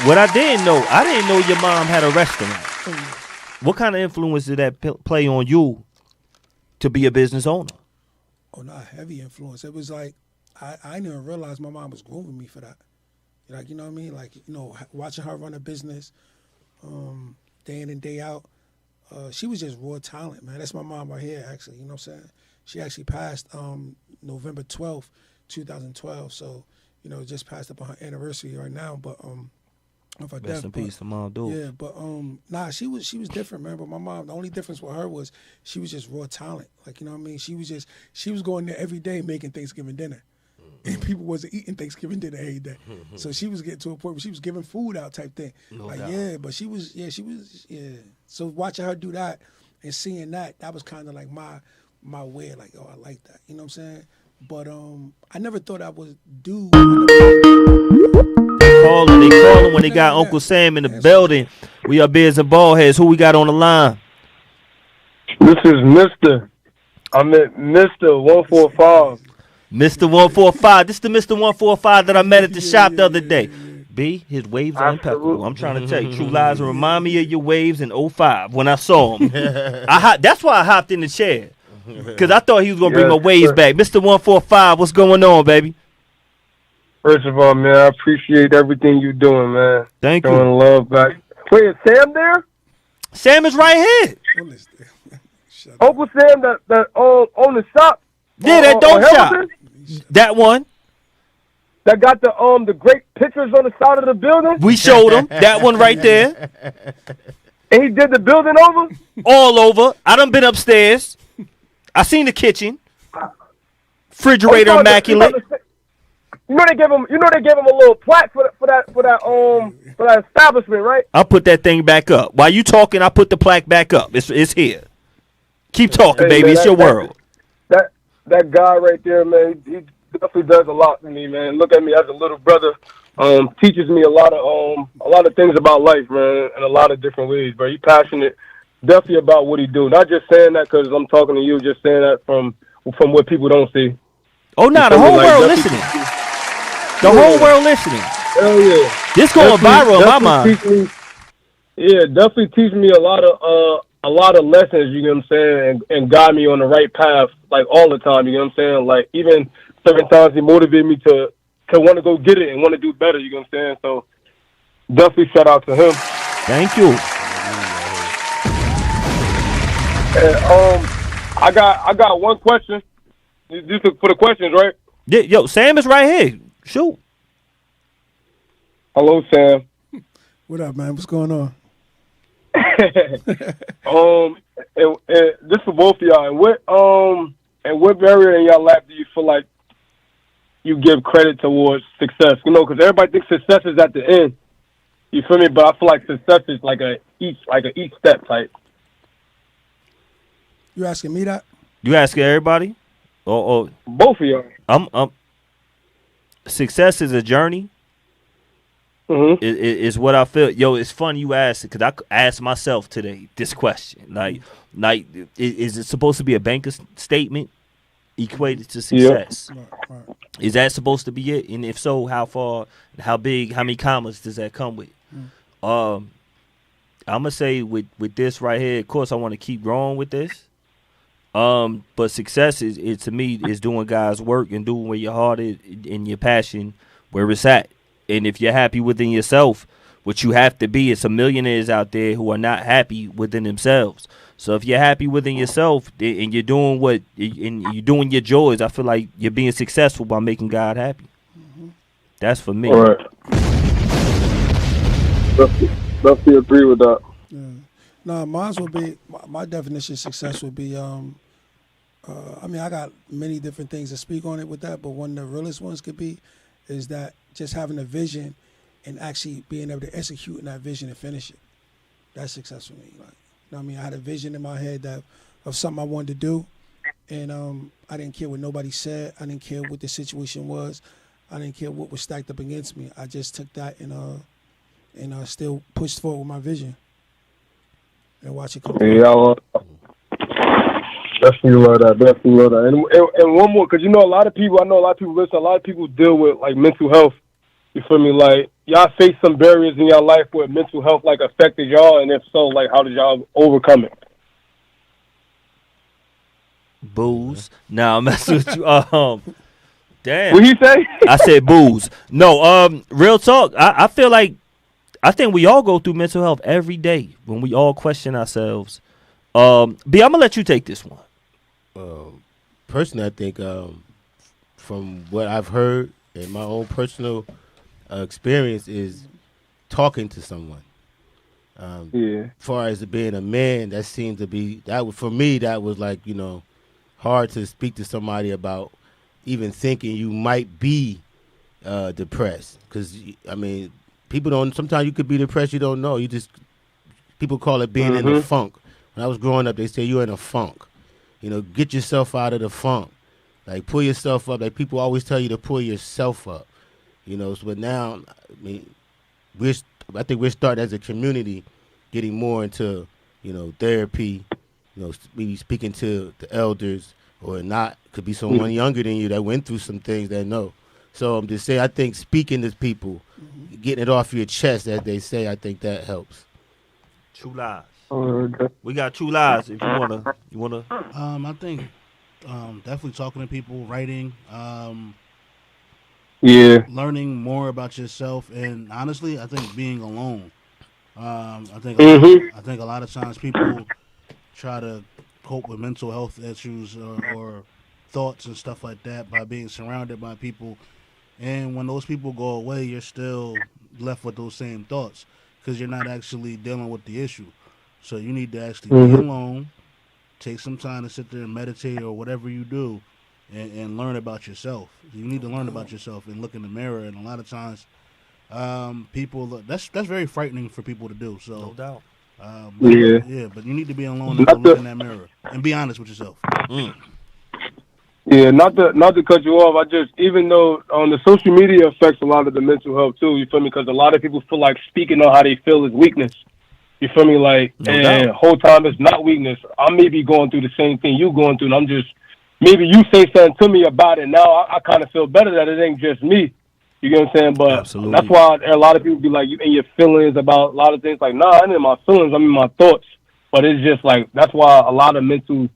What I didn't know your mom had a restaurant. What kind of influence did that play on you to be a business owner?
Oh, not heavy influence. It was like, I didn't even realize my mom was grooming me for that. Like, you know what I mean? Like, you know, watching her run a business day in and day out. She was just raw talent, man. That's my mom right here, actually. You know what I'm saying? She actually passed November 12th, 2012. So, you know, just passed up on her anniversary right now. But
Rest in peace to Mom, dude.
Yeah, but nah, she was different, man. But my mom, the only difference with her was she was just raw talent. Like, you know what I mean? She was going there every day making Thanksgiving dinner. And people wasn't eating Thanksgiving dinner every day. So she was getting to a point where she was giving food out type thing.
No
like,
doubt.
yeah, but she was. So watching her do that, and seeing that was kind of like my way. Like, oh, I like that. You know what I'm saying? But I never thought I would do.
They calling when they got Uncle Sam in the building. We are Beards and Baldheads. Who we got on the line?
This is Mr. I'm at Mr. 145.
Mr. 145. This is the Mr. 145 that I met at the shop the other day. B, his waves are impeccable. I'm trying to tell you. True Lies will remind me of your waves in 05 when I saw him. That's why I hopped in the chair. Because I thought he was going to bring my waves back. Mr. 145, what's going on, baby?
First of all, man, I appreciate everything you're doing, man.
Thank
Showing
you.
love back. Wait, is Sam there?
Sam is right here.
Uncle Sam that own the shop?
Yeah, that dope shop.
Hamilton?
That one.
That got the great pictures on the side of the building?
We showed him. That one right there.
And he did the building over?
All over. I done been upstairs. I seen the kitchen. Refrigerator immaculate.
You know they gave him a little plaque for that establishment, right?
I'll put that thing back up. While you talking, I put the plaque back up. It's here. Keep talking, baby.
Man,
it's your world.
That guy right there, man, he definitely does a lot for me, man. Look at me as a little brother. Teaches me a lot of things about life, man, in a lot of different ways, bro. He's passionate, definitely about what he do. Not just saying that because I'm talking to you, just saying that from what people don't see.
Oh, no, the whole world listening. The whole world listening.
Hell yeah.
This going viral in my mind.
Definitely teach me a lot of lessons, you know what I'm saying, and guide me on the right path, like all the time, you know what I'm saying? Like even certain times he motivated me to want to go get it and want to do better, you know what I'm saying? So definitely shout out to him.
Thank you.
And I got one question. Just for the questions, right?
Yeah, yo, Sam is right here. Shoot.
Hello, Sam.
What up, man? What's going on?
And this for both of y'all. And what area in y'all life do you feel like you give credit towards success? You know, because everybody thinks success is at the end. You feel me? But I feel like success is like each step type.
You asking me that?
You asking everybody? Or
both of y'all.
Success is a journey.
Mm-hmm.
Is what I feel. Yo, it's funny you asked it because I asked myself today this question. Like, is it supposed to be a banker statement equated to success?
Right, right.
Is that supposed to be it? And if so, how far, how big, how many commas does that come with? I'm gonna say with this right here. Of course, I want to keep growing with this. But success is to me is doing God's work and doing where your heart is and your passion where it's at. And if you're happy within yourself, what you have to be, it's a millionaires out there who are not happy within themselves. So if you're happy within yourself and you're doing and you're doing your joys, I feel like you're being successful by making God happy. Mm-hmm. That's for me.
All right. Definitely agree with that.
Yeah. No, mine would be my definition of success would be. I mean, I got many different things to speak on it with that, but one of the realest ones could be is that just having a vision and actually being able to execute in that vision and finish it. That's success for me. Like, you know what I mean? I had a vision in my head of something I wanted to do, and I didn't care what nobody said. I didn't care what the situation was. I didn't care what was stacked up against me. I just took that and still pushed forward with my vision and watch it come through.
Yeah, definitely love that. And one more, because I know a lot of people listen, a lot of people deal with like mental health. You feel me? Like y'all face some barriers in your life where mental health like affected y'all, and if so, like how did y'all overcome it?
Booze. Nah, I'm messing with you. Damn.
What he say?
I said booze. No, real talk. I feel like I think we all go through mental health every day when we all question ourselves. B, I'm gonna let you take this one.
Personally, I think from what I've heard in my own personal experience is talking to someone. As far as being a man, that seemed to be for me. That was like hard to speak to somebody about even thinking you might be depressed. Because I mean, people don't. Sometimes you could be depressed. You don't know. People call it being in the funk. when I was growing up, they say you're in a funk. You know, get yourself out of the funk. Like, pull yourself up. Like, people always tell you to pull yourself up. You know, but now, I mean, I think we're starting as a community getting more into, you know, therapy, you know, maybe speaking to the elders or not. Could be someone younger than you that went through some things that know. So I'm just saying, I think speaking to people, getting it off your chest, as they say, I think that helps.
True lies. We got true lies. If you wanna.
I think definitely talking to people, writing, learning more about yourself, and honestly, I think being alone. I think a lot of times people try to cope with mental health issues or thoughts and stuff like that by being surrounded by people, and when those people go away, you're still left with those same thoughts because you're not actually dealing with the issue. So you need to actually be alone, take some time to sit there and meditate or whatever you do, and learn about yourself. You need to learn about yourself and look in the mirror. And a lot of times, people that's very frightening for people to do. So
no doubt.
But you need to be alone and look in that mirror and be honest with yourself.
Yeah, not to cut you off. Even though the social media affects a lot of the mental health too. You feel me? Because a lot of people feel like speaking on how they feel is weakness. You feel me? Like, and whole time it's not weakness. I may be going through the same thing you going through, and I'm just, maybe you say something to me about it. Now I kind of feel better that it ain't just me. You get what I'm saying? But
absolutely.
That's why a lot of people be like, you in your feelings about a lot of things. Like, nah, I ain't in my feelings. I'm in my thoughts. But it's just like, that's why a lot of mental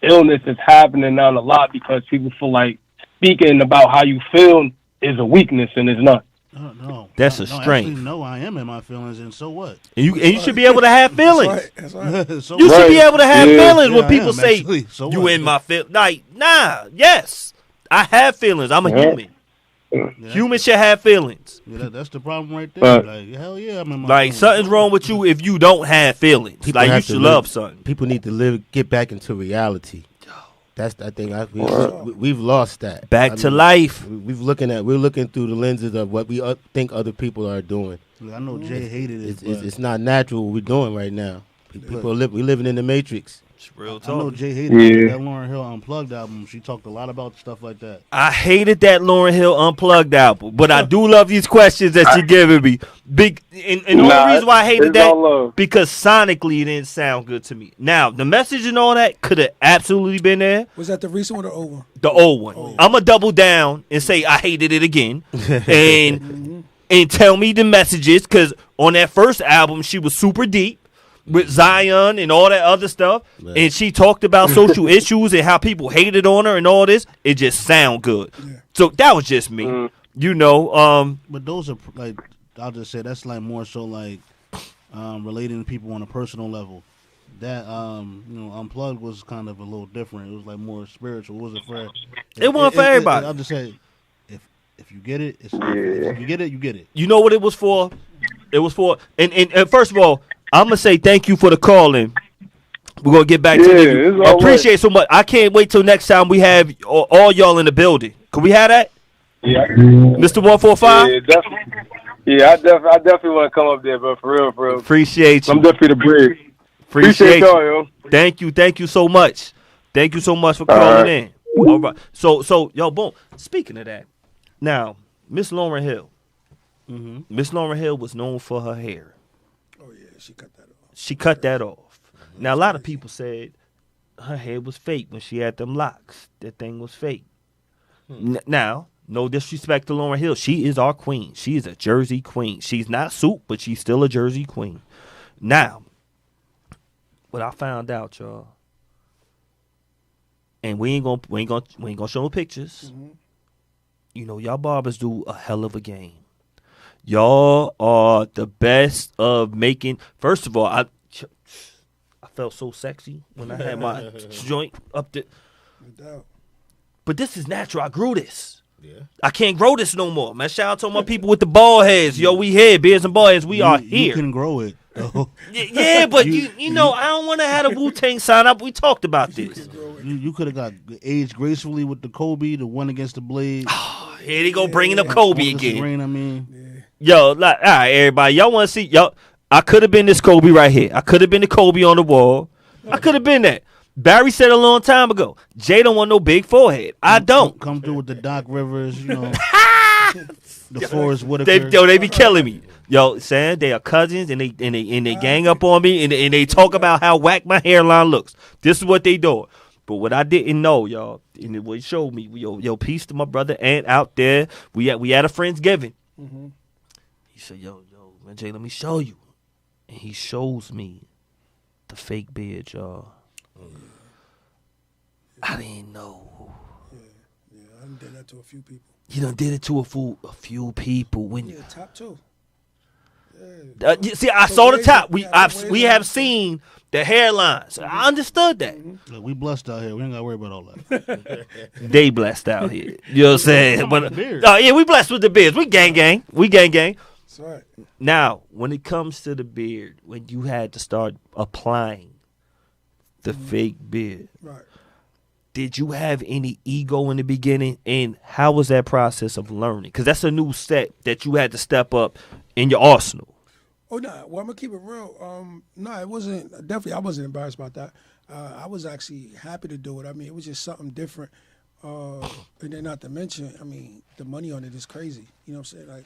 illness is happening now a lot, because people feel like speaking about how you feel is a weakness, and it's not.
No,
that's a strength.
Actually, no, I am in my feelings, and so what?
And you should be able to have feelings.
That's right.
So
you should be able to have feelings when people say,
actually, so
you
what?
in my feelings. Like, nah, yes, I have feelings. I'm a human.
Yeah.
Humans should have feelings.
Yeah, that's the problem right there. Like, hell yeah, I'm in my feelings.
Something's wrong with you if you don't have feelings.
People
like, you
have
should
to
love something.
People need to get back into reality. That's, I think, we've lost that.
Back to life.
We're looking through the lenses of what we think other people are doing.
I know Jay hated it.
It's not natural what we're doing right now. We're living in the Matrix.
It's real talk.
I know Jay hated it. That Lauryn Hill Unplugged album. She talked a lot about stuff like that.
I hated that Lauryn Hill Unplugged album, but I do love these questions that you're giving me. And the only reason why I hated that, because sonically it didn't sound good to me. Now, the message and all that could have absolutely been there.
Was that the recent one or old one?
The old one. Oh, yeah. I'm going to double down and say I hated it again. and tell me the messages, because on that first album, she was super deep with Zion and all that other stuff, and she talked about social issues and how people hated on her and all this. It just sound good. So that was just me. You know,
but those are like, I'll just say that's like more so like relating to people on a personal level. That Unplugged was kind of a little different. It was like more spiritual. It wasn't for
it wasn't for everybody.
I'll just say, if you get it, if you get it, you get it.
You know what it was for? It was for, and first of all, I'm going to say thank you for the call in. We're going to get back to you. I appreciate it so much. I can't wait till next time we have all y'all in the building. Can we have that?
Yeah.
Mr. 145?
Yeah, definitely. Yeah, I definitely want to come up there, bro. For real.
Appreciate you.
I'm definitely the bridge.
Appreciate
y'all, yo.
Thank you so much. Thank you so much for calling in. All right. So, yo, boom. Speaking of that, now, Miss Lauryn Hill. Miss Lauryn Hill was known for her hair.
Oh, yeah, she
She cut that off. Now, a lot of people said her hair was fake when she had them locks. That thing was fake. Now, no disrespect to Lauryn Hill. She is our queen. She is a Jersey queen. She's not soup, but she's still a Jersey queen. Now, what I found out, y'all, and we ain't gonna show no pictures. You know, y'all barbers do a hell of a game. Y'all are the best of making. First of all, I felt so sexy when I had my joint up there. But this is natural. I grew this. Yeah. I can't grow this no more, man. Shout out to all my people with the bald heads. Yo, we here. Beards and Baldheads. We are here.
You can grow it.
Yeah, but you know, I don't want to have a Wu-Tang sign up. We talked about this.
You could have got aged gracefully with the Kobe, the one against the Blade.
Here they go bringing up Kobe again.
Rain, I mean.
Yo, like, all right, everybody. Y'all want to see? Yo, I could have been this Kobe right here. I could have been the Kobe on the wall. I could have been that. Barry said a long time ago, Jay don't want no big forehead. I don't.
Come through with the Doc Rivers, the Forrest Whitaker.
They be killing me. Yo, saying they are cousins and they gang up on me and they talk about how whack my hairline looks. This is what they do. But what I didn't know, y'all, and what he showed me, yo, peace to my brother Ant out there. We had a Friendsgiving. Mm-hmm. He said, yo, man, Jay, let me show you. And he shows me the fake beard, y'all. I didn't know.
Yeah, I done did that to a few people.
You done did it to a few people when
you top two.
See, I saw the top. We have seen the hairline. So I understood that.
Look, we blessed out here. We ain't got to worry about all that.
They blessed out here. You know what I'm saying? But yeah, we blessed with the beards. We gang. We gang.
That's right.
Now, when it comes to the beard, when you had to start applying the fake beard,
right?
Did you have any ego in the beginning, and how was that process of learning? Because that's a new set that you had to step up in your arsenal.
Oh no! Well, I'm gonna keep it real. No, it wasn't. Definitely, I wasn't embarrassed about that. I was actually happy to do it. I mean, it was just something different. And then, not to mention, I mean, the money on it is crazy. You know what I'm saying? Like,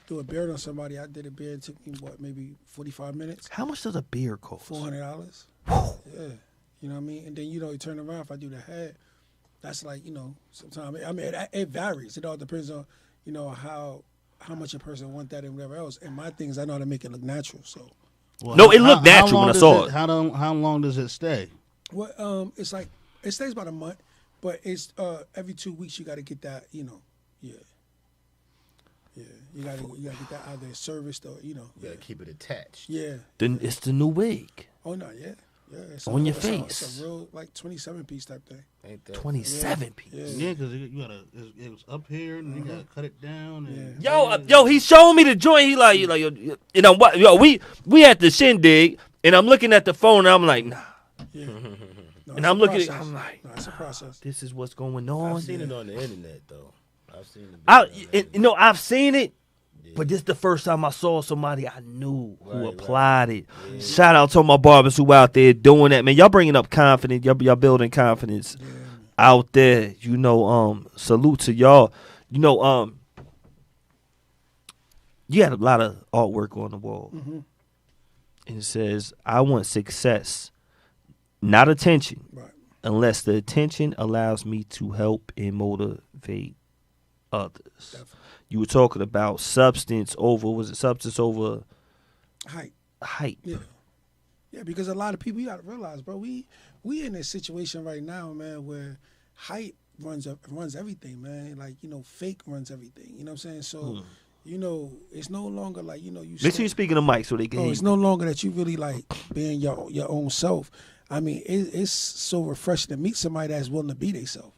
do a beard on somebody. I did a beard. It took me maybe 45 minutes.
How much does a beard cost?
$400. Yeah. You know what I mean? And then, you turn around, if I do the head, that's like, sometimes, I mean, it varies. It all depends on, how much a person want that and whatever else. And my thing is I know how to make it look natural. So,
no, it looked natural when I saw it.
How long does it stay?
Well, it's like, it stays about a month, but it's every 2 weeks you got to get that, Yeah. Yeah, you gotta get that out there serviced or
You gotta keep it attached.
Yeah.
Then it's the new wig.
Oh no, yeah. Yeah, it's
on your
face.
It's
a real 27-piece type thing.
Ain't that 27-piece?
Yeah, because it was up here and you gotta cut it down. And
Yo, he showed me the joint. He like, what? Yo, we at the shindig, and I'm looking at the phone, and I'm like, nah.
Yeah. No,
and I'm looking at, I'm like,
no, it's a process.
This is what's going on.
I've seen it on the internet though. I've seen
I've seen it. But this is the first time I saw somebody I knew who applied it. Yeah. Shout out to my barbers who out there doing that, man. Y'all bringing up confidence. Y'all building confidence out there. Salute to y'all. You had a lot of artwork on the wall. Mm-hmm. And it says, I want success, not attention, unless the attention allows me to help and motivate others. Definitely. You were talking about substance over height?
Yeah, because a lot of people, you got to realize, bro, we in a situation right now, man, where height runs everything, man. Like, fake runs everything. You know what I'm saying? So, it's no longer like, you
make sure you're speaking to Mike so they can hear you.
It's no longer that you really like being your own self. I mean, it's so refreshing to meet somebody that's willing to be themselves.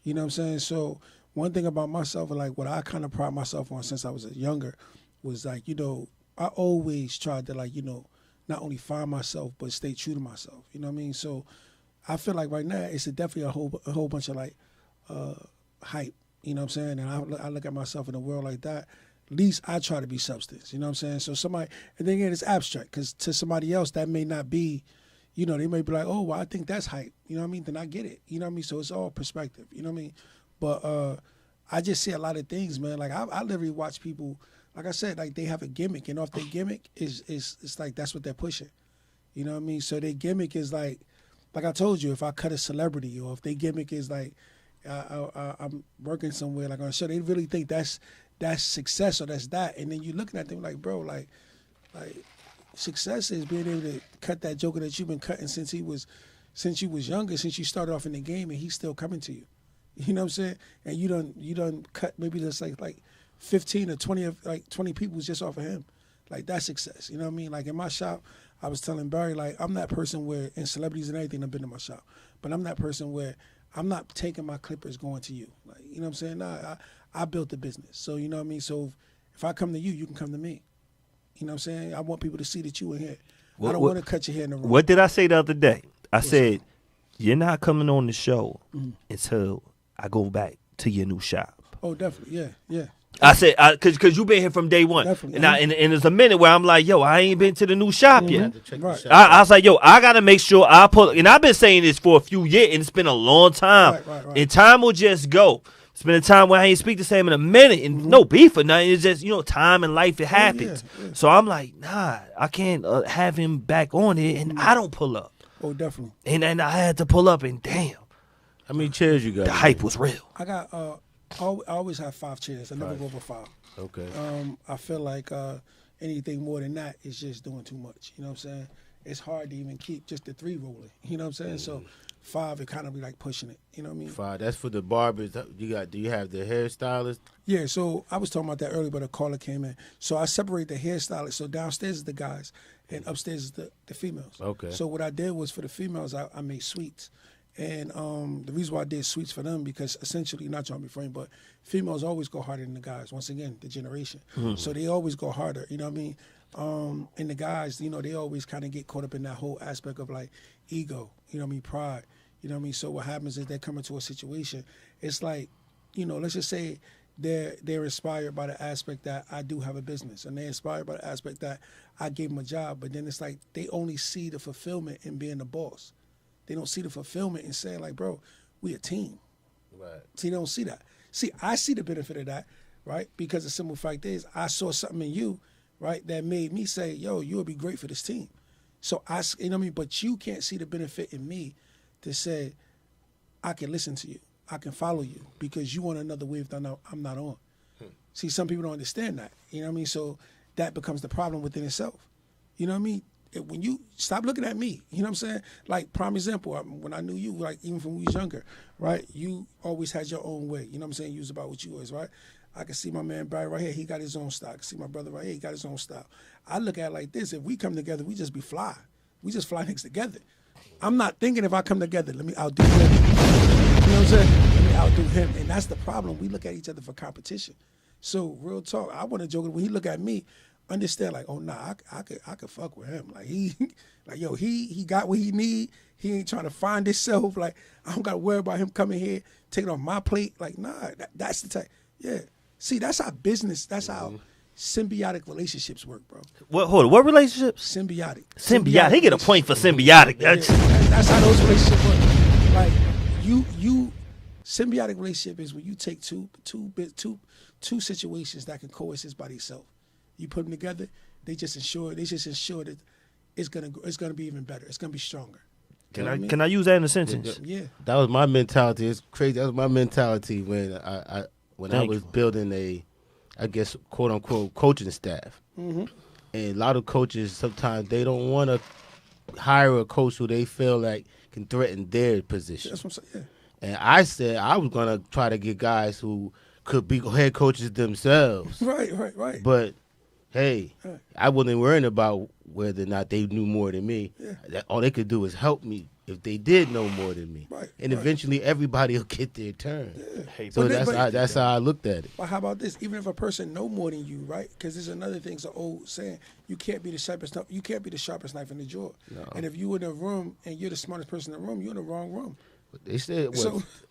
You know what I'm saying? So, one thing about myself, like what I kind of pride myself on since I was younger, was like, I always tried to not only find myself but stay true to myself. You know what I mean? So I feel like right now it's definitely a whole bunch of hype. You know what I'm saying? And I look at myself in the world like that. At least I try to be substance. You know what I'm saying? So somebody, and then again, it's abstract because to somebody else that may not be. They may be like, oh, well, I think that's hype. You know what I mean? Then I get it. You know what I mean? So it's all perspective. You know what I mean? But I just see a lot of things, man. Like I literally watch people, like I said, like they have a gimmick, and off their gimmick it's like that's what they're pushing. You know what I mean? So their gimmick is like I told you, if I cut a celebrity, or if their gimmick is like I'm working somewhere like on a show, they really think that's success or that's that, and then you're looking at them like, bro, like success is being able to cut that joker that you've been cutting since you was younger, since you started off in the game, and he's still coming to you. You know what I'm saying? And you done cut maybe just like 15 or 20 people just off of him. Like that's success. You know what I mean? Like in my shop, I was telling Barry, like I'm that person where, and celebrities and everything have been in my shop, but I'm that person where I'm not taking my clippers going to you. Like, you know what I'm saying? Nah, I built the business. So you know what I mean? So if I come to you, you can come to me. You know what I'm saying? I want people to see that you in here. I don't want to cut your hair in the room.
What did I say the other day? I said, you're not coming on the show until I go back to your new shop.
Oh, definitely. Yeah.
I said, cause you been here from day one,
Definitely.
and there's a minute where I'm like, yo, I ain't been to the new shop yet.
Right.
I was like, yo, I gotta make sure I pull. And I've been saying this for a few years, and it's been a long time.
Right.
And time will just go. It's been a time where I ain't speak to Sam in a minute, and no beef or nothing. It's just time and life, it happens.
Yeah.
So I'm like, nah, I can't have him back on it, and I don't pull up.
Oh, definitely.
And I had to pull up, and damn,
How many chairs you got?
the hype was real.
I got. I always have 5 chairs. I never go over 5.
Okay.
I feel like anything more than that is just doing too much. You know what I'm saying? It's hard to even keep just the 3 rolling. You know what I'm saying? So 5, it kind of be like pushing it. You know what I mean?
5. That's for the barbers. Do you have the hairstylist?
Yeah. So I was talking about that earlier, but a caller came in. So I separate the hairstylist. So downstairs is the guys, and upstairs is the females.
Okay.
So what I did was for the females, I made suites. And the reason why I did suites for them, because essentially, not trying to be funny, but females always go harder than the guys. Once again, the generation. So they always go harder, you know what I mean? And the guys, they always kind of get caught up in that whole aspect of like ego, you know what I mean, pride, you know what I mean? So what happens is they come into a situation, it's like, let's just say they're inspired by the aspect that I do have a business, and they're inspired by the aspect that I gave them a job, but then it's like they only see the fulfillment in being the boss. They don't see the fulfillment in saying, like, bro, we a team.
Right.
See, they don't see that. See, I see the benefit of that, right? Because the simple fact is, I saw something in you, right, that made me say, yo, you would be great for this team. So you know what I mean? But you can't see the benefit in me to say, I can listen to you. I can follow you because you on another wave that I'm not on. See, some people don't understand that. You know what I mean? So that becomes the problem within itself. You know what I mean? When you stop looking at me, you know what I'm saying? Like, prime example, when I knew you, like, even when we was younger, right? You always had your own way. You know what I'm saying? You was about what you was, right? I can see my man Barry right here. He got his own style. I can see my brother right here. He got his own style. I look at it like this. If we come together, we just be fly. We just fly niggas together. I'm not thinking if I come together, let me outdo him. You know what I'm saying? Let me outdo him. And that's the problem. We look at each other for competition. So, real talk, I want to joke. When he look at me, understand, like, oh nah, I could fuck with him. Like he got what he need. He ain't trying to find himself. Like, I don't gotta worry about him coming here, taking off my plate. Like, nah, that's the type. Yeah. See, that's how business, that's how symbiotic relationships work, bro.
Hold on, what relationships?
Symbiotic.
He get a point for symbiotic.
That's how those relationships work. Like, you symbiotic relationship is when you take two situations that can coexist by themselves. You put them together, they just ensure that it's gonna be even better. It's gonna be stronger.
Can I use that in a sentence?
Yeah.
That was my mentality. It's crazy. That was my mentality when I was building a, I guess, quote unquote, coaching staff. Mm-hmm. And a lot of coaches, sometimes they don't want to hire a coach who they feel like can threaten their position.
That's what I'm saying. Yeah.
And I said I was gonna try to get guys who could be head coaches themselves.
Right.
But hey, I wasn't worrying about whether or not they knew more than me. Yeah. All they could do is help me if they did know more than me.
Right.
And eventually everybody will get their turn.
Yeah.
So that's how I looked at it.
But how about this? Even if a person know more than you, right? Because there's another thing. It's an old saying: you can't be the sharpest knife in the drawer. No. And if you in a room and you're the smartest person in the room, you're in the wrong room.
They said,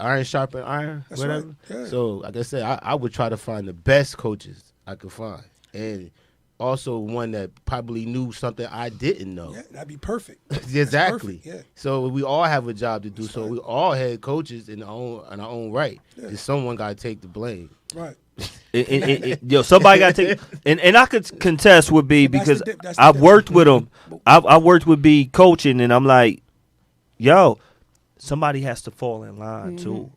iron sharpen iron,
that's
whatever.
Right. Yeah.
So, like I said, I would try to find the best coaches I could find. And also one that probably knew something I didn't know.
Yeah, that'd be perfect.
Exactly.
Perfect. Yeah.
So we all have a job to do.
That's
so
right.
we all had coaches in our own right. Yeah. And someone got to take the blame.
Right.
Somebody got to take, and I could contest with B because I've worked with them. I worked with B coaching, and I'm like, yo, somebody has to fall in line too.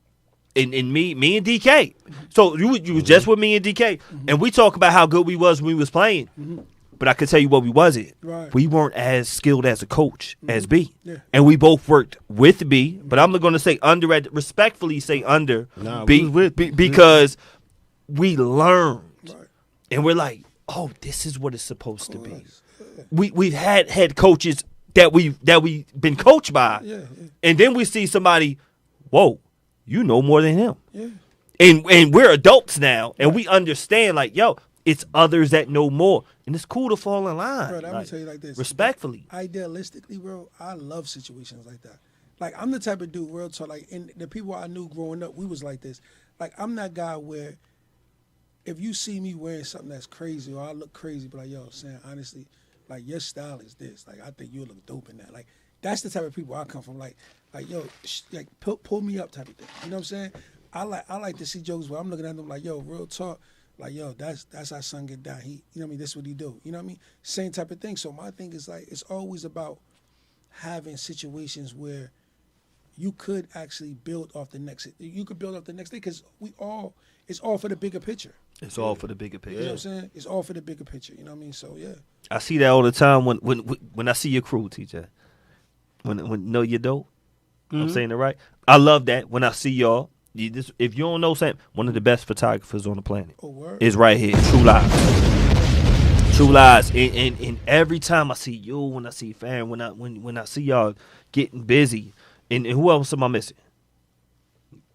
And me and DK. So you was just with me and DK, and we talk about how good we was when we was playing. But I could tell you what we wasn't.
Right.
We weren't as skilled as a coach as B.
Yeah.
And we both worked with B, but I'm going to say respectfully say under B, because we learned.
Right.
And we're like, oh, this is what it's supposed to be. We've had head coaches that we've been coached by.
Yeah.
And then we see somebody, whoa, you know more than him.
Yeah.
And we're adults now, and we understand, like, yo, it's others that know more. And it's cool to fall in line.
Bro, I'm going to tell you like this.
Respectfully.
Idealistically, bro, I love situations like that. Like, I'm the type of dude, real talk, like, and the people I knew growing up, we was like this. Like, I'm that guy where if you see me wearing something that's crazy or I look crazy, but like, yo, Sam, honestly, like your style is this. Like I think you look dope in that. Like that's the type of people I come from. Like yo, like pull me up type of thing. You know what I'm saying? I like to see jokes where I'm looking at them like, yo, real talk. Like, yo, that's how son get down. He, you know what I mean? This is what he do. You know what I mean? Same type of thing. So my thing is like, it's always about having situations where you could actually build off the next. You could build off the next day because it's all for the bigger picture.
It's all for the bigger picture.
You know what I'm saying? It's all for the bigger picture. You know what I mean? So yeah.
I see that all the time when I see your crew, TJ. When know you're dope. I'm saying it right. I love that when I see y'all. If you don't know, Sam, one of the best photographers on the planet is right here, True Lies. True Lies. And every time I see you, when I see Farron, when I see y'all getting busy, and who else am I missing?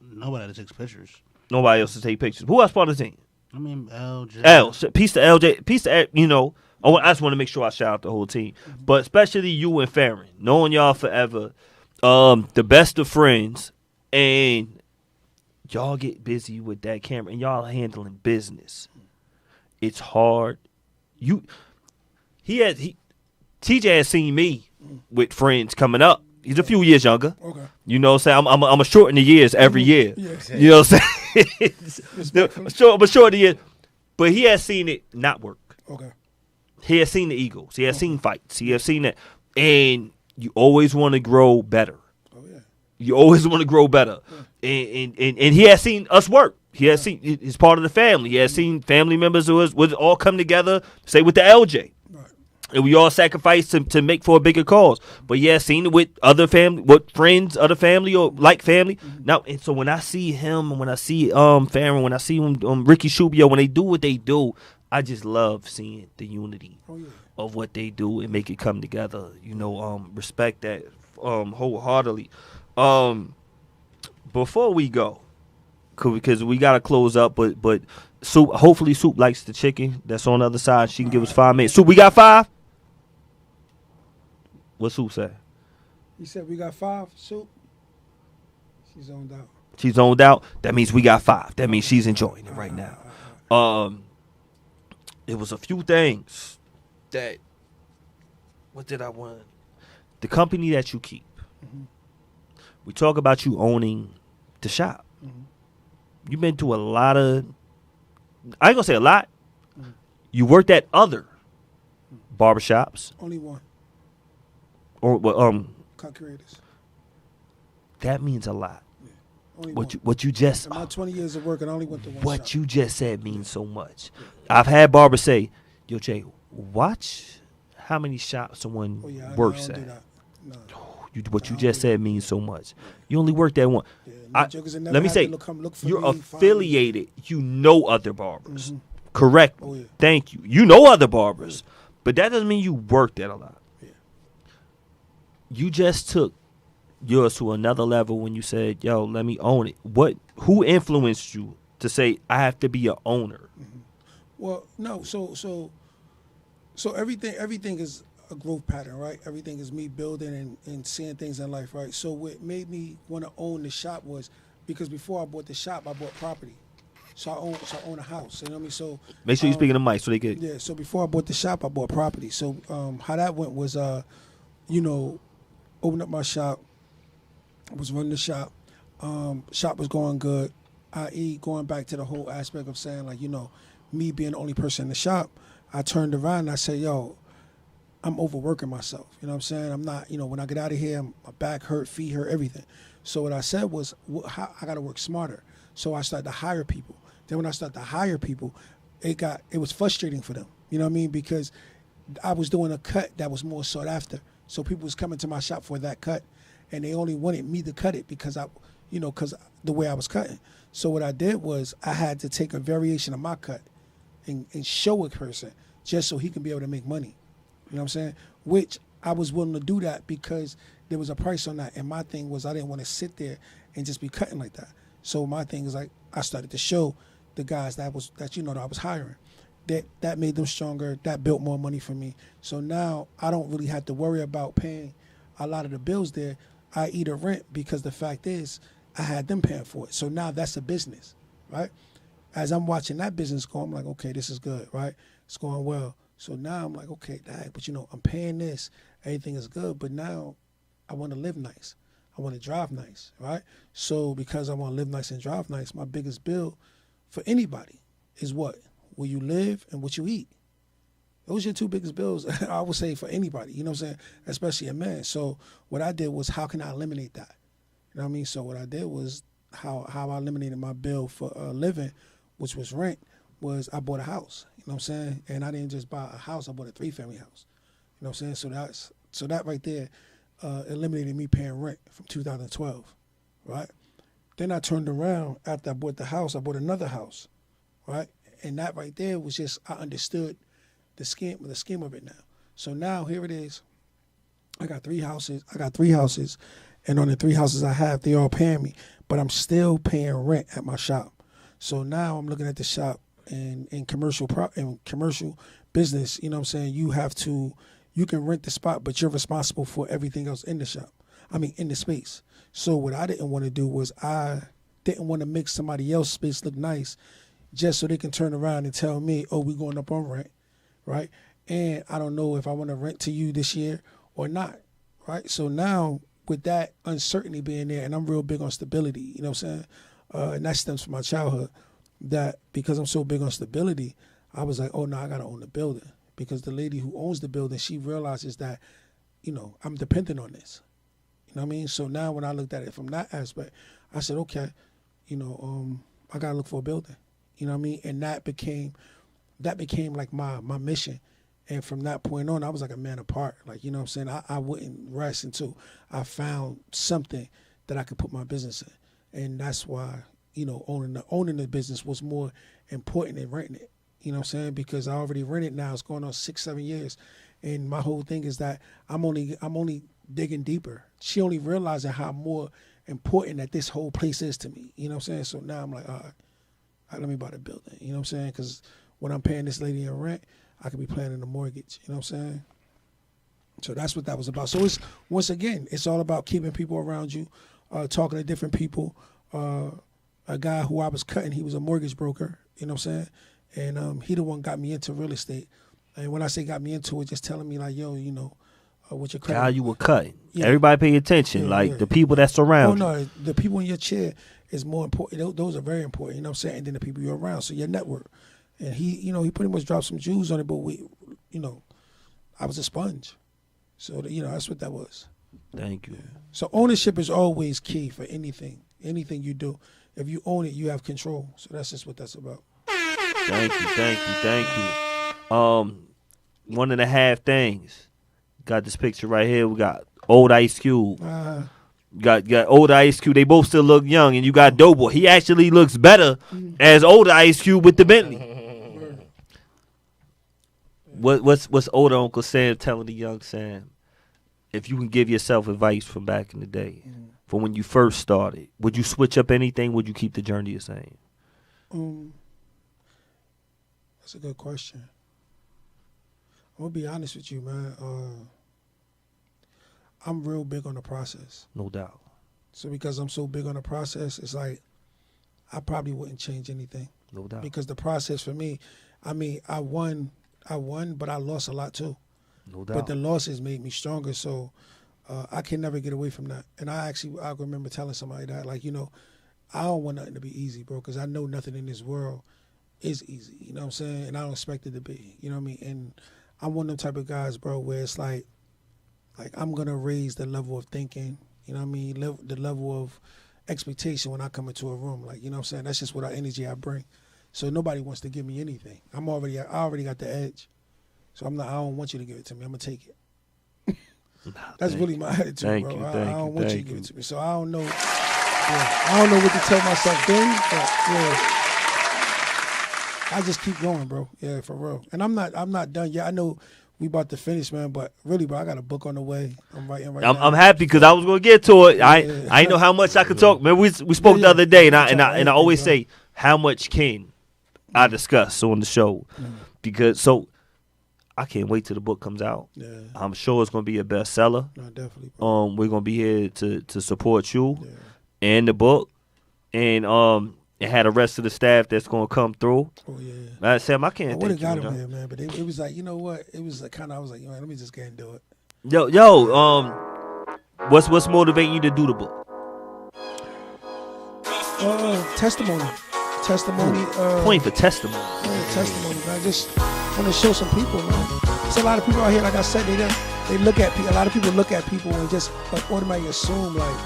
Nobody takes pictures.
Nobody else to take pictures. Who else part of the team?
I mean, LJ.
Peace to LJ. Peace to, you know. I just want to make sure I shout out the whole team. But especially you and Farron. Knowing y'all forever. The best of friends. And y'all get busy with that camera. And y'all handling business. It's hard. TJ has seen me with friends coming up. He's a few years younger. Okay. You know what I'm saying? I'm a shorten the years every year. Yes. You know what I'm saying? I'm a shorten the years. But he has seen it not work. Okay. He has seen the Eagles. He has seen fights. He has seen that. And you always want to grow better. Oh, yeah. You always want to grow better. Yeah. And he has seen us work. He has seen, he's part of the family. He has seen family members who would all come together, say with the LJ. And we all sacrifice to make for a bigger cause. But yeah, seen it with other family, with friends, other family, or like family. Now, and so when I see him, when I see Farron, when I see Ricky Shubio, when they do what they do, I just love seeing the unity of what they do and make it come together. You know, respect that wholeheartedly. Before we go, because we gotta close up, but Soup, hopefully Soup likes the chicken that's on the other side. She can give us 5 minutes. Soup, we got 5? What Soup say?
He said we got 5, Soup. She's zoned out.
She's zoned out. That means we got 5. That means she's enjoying it right now. It was a few things that. What did I want? The company that you keep. Mm-hmm. We talk about you owning the shop. Mm-hmm. You've been to a lot of. I ain't gonna say a lot. Mm-hmm. You worked at other barbershops.
Only one.
Or
Cut creators.
That means a lot.
Yeah. Only
what you just.
In my 20 years of work, I only went to one
What
shop.
you just said means so much. Yeah. I've had barbers say, "Yo, Jay, watch how many shops someone works at." No. What you just said means so much. You only worked at one. Yeah, let me say, you're affiliated. You know other barbers. Mm-hmm. Correct. Oh, yeah. Thank you. You know other barbers. Yeah. But that doesn't mean you worked at a lot. Yeah. You just took yours to another level when you said, yo, let me own it. Who influenced you to say, I have to be an owner?
Mm-hmm. Well, no. So everything is a growth pattern, right? Everything is me building and seeing things in life, right? So what made me want to own the shop was because before I bought the shop, I bought property. So I own a house. You know what I mean? So
make sure you speak in the mic so they get.
Yeah. So before I bought the shop, I bought property. So how that went was, opened up my shop. I was running the shop. Shop was going good. I.e. going back to the whole aspect of saying like, me being the only person in the shop, I turned around and I said, yo, I'm overworking myself. You know what I'm saying? I'm not, when I get out of here, my back hurt, feet hurt, everything. So what I said was, I got to work smarter. So I started to hire people. Then when I started to hire people, it was frustrating for them. You know what I mean? Because I was doing a cut that was more sought after. So people was coming to my shop for that cut, and they only wanted me to cut it because because the way I was cutting. So what I did was I had to take a variation of my cut and show a person just so he can be able to make money. You know what I'm saying? Which I was willing to do that because there was a price on that. And my thing was I didn't want to sit there and just be cutting like that. So my thing is like I started to show the guys that I was hiring. That made them stronger. That built more money for me. So now I don't really have to worry about paying a lot of the bills there. I eat a rent because the fact is I had them paying for it. So now that's a business, right? as I'm watching that business go, I'm like, okay, this is good, right? It's going well. So now I'm like, okay, dang, but I'm paying this. Everything is good, but now I want to live nice. I want to drive nice, right? So because I want to live nice and drive nice, my biggest bill for anybody is what? Where you live and what you eat. Those are your two biggest bills, I would say, for anybody, you know what I'm saying? Especially a man. So what I did was, how can I eliminate that? You know what I mean? So what I did was, how I eliminated my bill for living, which was rent, was I bought a house. You know what I'm saying? And I didn't just buy a house, I bought a 3-family house. You know what I'm saying? So that right there eliminated me paying rent from 2012, right? Then I turned around after I bought the house, I bought another house, right? And that right there was just, I understood the scheme of it now. So now here it is. I got 3 houses. And on the 3 houses I have, they all paying me, but I'm still paying rent at my shop. So now I'm looking at the shop in commercial business. You know what I'm saying? You can rent the spot, but you're responsible for everything else in the shop. I mean, in the space. So what I didn't want to do was, I didn't want to make somebody else's space look nice just so they can turn around and tell me, oh, we're going up on rent, right? And I don't know if I want to rent to you this year or not, right? So now, with that uncertainty being there, and I'm real big on stability, you know what I'm saying? And that stems from my childhood, that because I'm so big on stability, I was like, oh, no, I got to own the building. Because the lady who owns the building, she realizes that, I'm dependent on this. You know what I mean? So now when I looked at it from that aspect, I said, okay, I got to look for a building. You know what I mean? And that became like my mission. And from that point on, I was like a man apart. Like, you know what I'm saying? I wouldn't rest until I found something that I could put my business in. And that's why, owning the business was more important than renting it. You know what I'm saying? Because I already rented now. It's going on 6-7 years. And my whole thing is that I'm only digging deeper. She only realizing how more important that this whole place is to me. You know what I'm saying? So now I'm like, all right, let me buy the building. You know what I'm saying? Because when I'm paying this lady in rent, I could be planning a mortgage. You know what I'm saying? So that's what that was about. So once again, it's all about keeping people around you, talking to different people. A guy who I was cutting, he was a mortgage broker. You know what I'm saying? And he the one got me into real estate. And when I say got me into it, just telling me like, yo, what your credit.
How you were cutting. Yeah. Everybody pay attention. The people that surround you.
No, the people in your chair is more important. Those are very important, you know what I'm saying? And then the people you're around. So your network. And he pretty much dropped some jewels on it, but I was a sponge. So, that's what that was.
Thank you.
So ownership is always key for anything you do. If you own it, you have control. So that's just what that's about.
Thank you. 1.5 things. Got this picture right here. We got old Ice Cube. Got old Ice Cube. They both still look young, and you got Doughboy. He actually looks better as older Ice Cube with the Bentley. What's older Uncle Sam telling the young Sam? If you can give yourself advice from back in the day, from when you first started, would you switch up anything? Would you keep the journey the same?
That's a good question. I'm gonna be honest with you, man. I'm real big on the process.
No doubt.
So because I'm so big on the process, it's like I probably wouldn't change anything.
No doubt.
Because the process for me, I won, but I lost a lot too.
No doubt.
But the losses made me stronger, so I can never get away from that. And I remember telling somebody that, like, I don't want nothing to be easy, bro, because I know nothing in this world is easy. You know what I'm saying? And I don't expect it to be. You know what I mean? And I'm one of them type of guys, bro, where it's like I'm going to raise the level of thinking, you know what I mean, the level of expectation when I come into a room. Like, you know what I'm saying? That's just what our energy I bring. So nobody wants to give me anything. I already got the edge. So I don't want you to give it to me. I'm going to take it. That's really my attitude, bro. I don't want you to give it to me. So I don't know. Yeah, I don't know what to tell myself then, but yeah. I just keep going, bro. Yeah, for real. And I'm not done yet. I know we about to finish, man, but really, bro, I got a book on the way. I'm writing right now.
I'm happy because I was gonna get to it. I didn't know how much I could talk. Man, we spoke the other day, and I always say how much can I discuss on the show because I can't wait till the book comes out. Yeah. I'm sure it's gonna be a bestseller.
No, definitely. Bro.
We're gonna be here to support you and the book, and and had the rest of the staff that's gonna come through.
Oh yeah.
I said, I can't.
I would have
thank
got
you,
him here, man. But it was like, you know what? It was like kind of. I was like, let me just go and do it.
Yo, what's motivating you to do the book?
Testimony.
Point for testimony.
Yeah, testimony, man. I just want to show some people, man. There's a lot of people out here, like I said, they look at people. A lot of people look at people and just like automatically assume like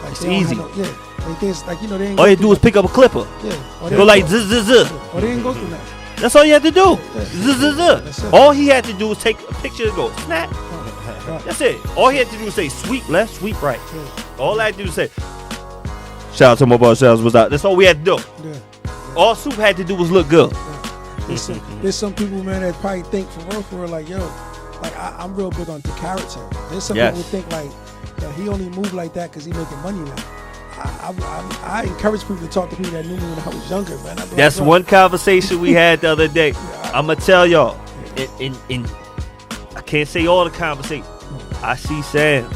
it's easy.
Like this, like they ain't.
All you do is pick up a clipper.
Yeah.
Go like zzz.
Or they didn't go through that.
That's all you had to do.
Yeah.
Zzz. All he had to do was take a picture and go snap.
Right.
That's it. All he had to do was say sweep left, sweep right.
Yeah.
All I had to do was say, shout out to my boss, sales was out. That's all we had to do.
Yeah.
All Soup had to do was look good.
There's some people, man, that probably think for real, like, yo, like I'm real big on the character. There's some people who think like he only moved like that because he making money now. I encourage people to talk to people that knew me when I was younger, man.
That's one conversation we had the other day. I'm gonna tell y'all, in I can't say all the conversations. I see Sam.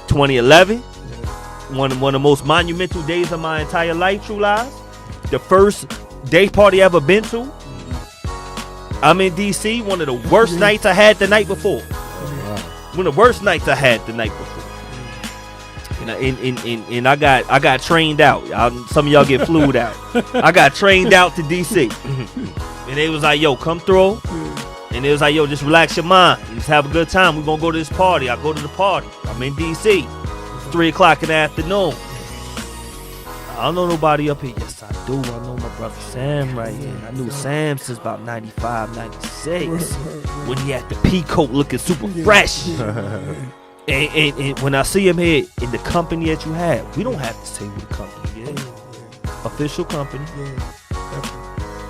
2011, one of the most monumental days of my entire life, True Lies. The first day party I ever been to. I'm in DC. One of the worst nights I had the night before. One of the worst nights I had the night before. And I got trained out. Some of y'all get flued out. I got trained out to DC. And they was like, yo, come through. And it was like, yo, just relax your mind. Just have a good time. We're going to go to this party. I go to the party. I'm in DC. It's 3 o'clock in the afternoon. I don't know nobody up here. Yes, I do. I know my brother Sam right here. I knew Sam since about 95, 96. When he had the pea coat looking super fresh. And when I see him here in the company that you have, we don't have to say who the company is. Official company.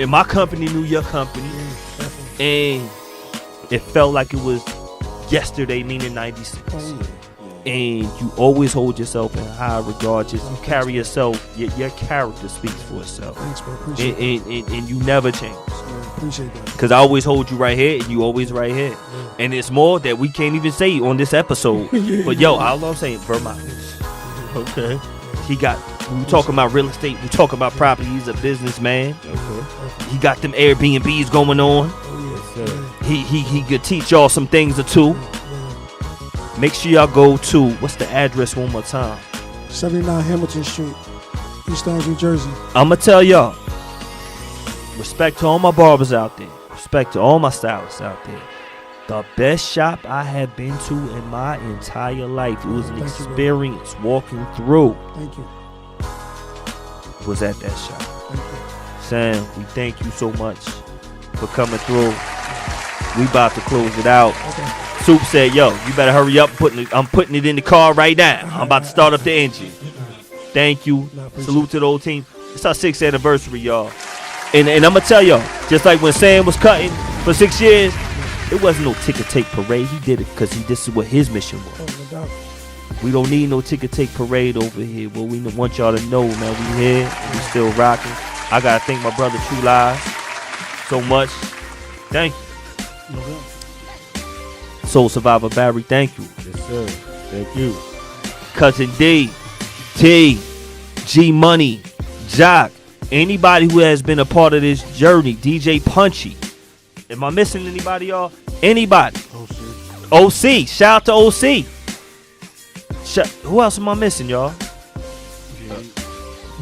And my company knew your company. And it felt like it was yesterday, meaning 96. And you always hold yourself in high regard. Just you carry yourself, your character speaks for itself.
Thanks, bro. Appreciate that.
And you never change.
Appreciate that.
Because I always hold you right here and you always right here. And it's more that we can't even say on this episode. But yo, all I'm saying, Vermont. Okay. We talking about real estate. We talking about property. He's a businessman. Okay. He got them Airbnbs going on. He could teach y'all some things or two. Make sure y'all go to, what's the address one more time?
79 Hamilton Street, East Orange, New Jersey.
I'm going to tell y'all, respect to all my barbers out there. Respect to all my stylists out there. The best shop I have been to in my entire life. It was an experience walking through.
Thank you.
Was at that shop.
Thank you.
Sam, we thank you so much for coming through. We about to close it out.
Okay.
Soup said, yo, you better hurry up. I'm putting it in the car right now. I'm about to start up the engine. Thank you. Salute to the whole team. It's our 6th anniversary, y'all. And I'm going to tell y'all, just like when Sam was cutting for 6 years, it wasn't no ticker tape parade. He did it because this is what his mission was. We don't need no ticker tape parade over here. Well, we want y'all to know, man, we here. We still rocking. I got to thank my brother True Lies so much. Thank you. Soul Survivor Barry, thank you.
Yes, sir. Thank you.
Cousin D, T, G Money, Jock, anybody who has been a part of this journey, DJ Punchy. Am I missing anybody, y'all? Anybody? OC. Shout out to OC. Who else am I missing, y'all?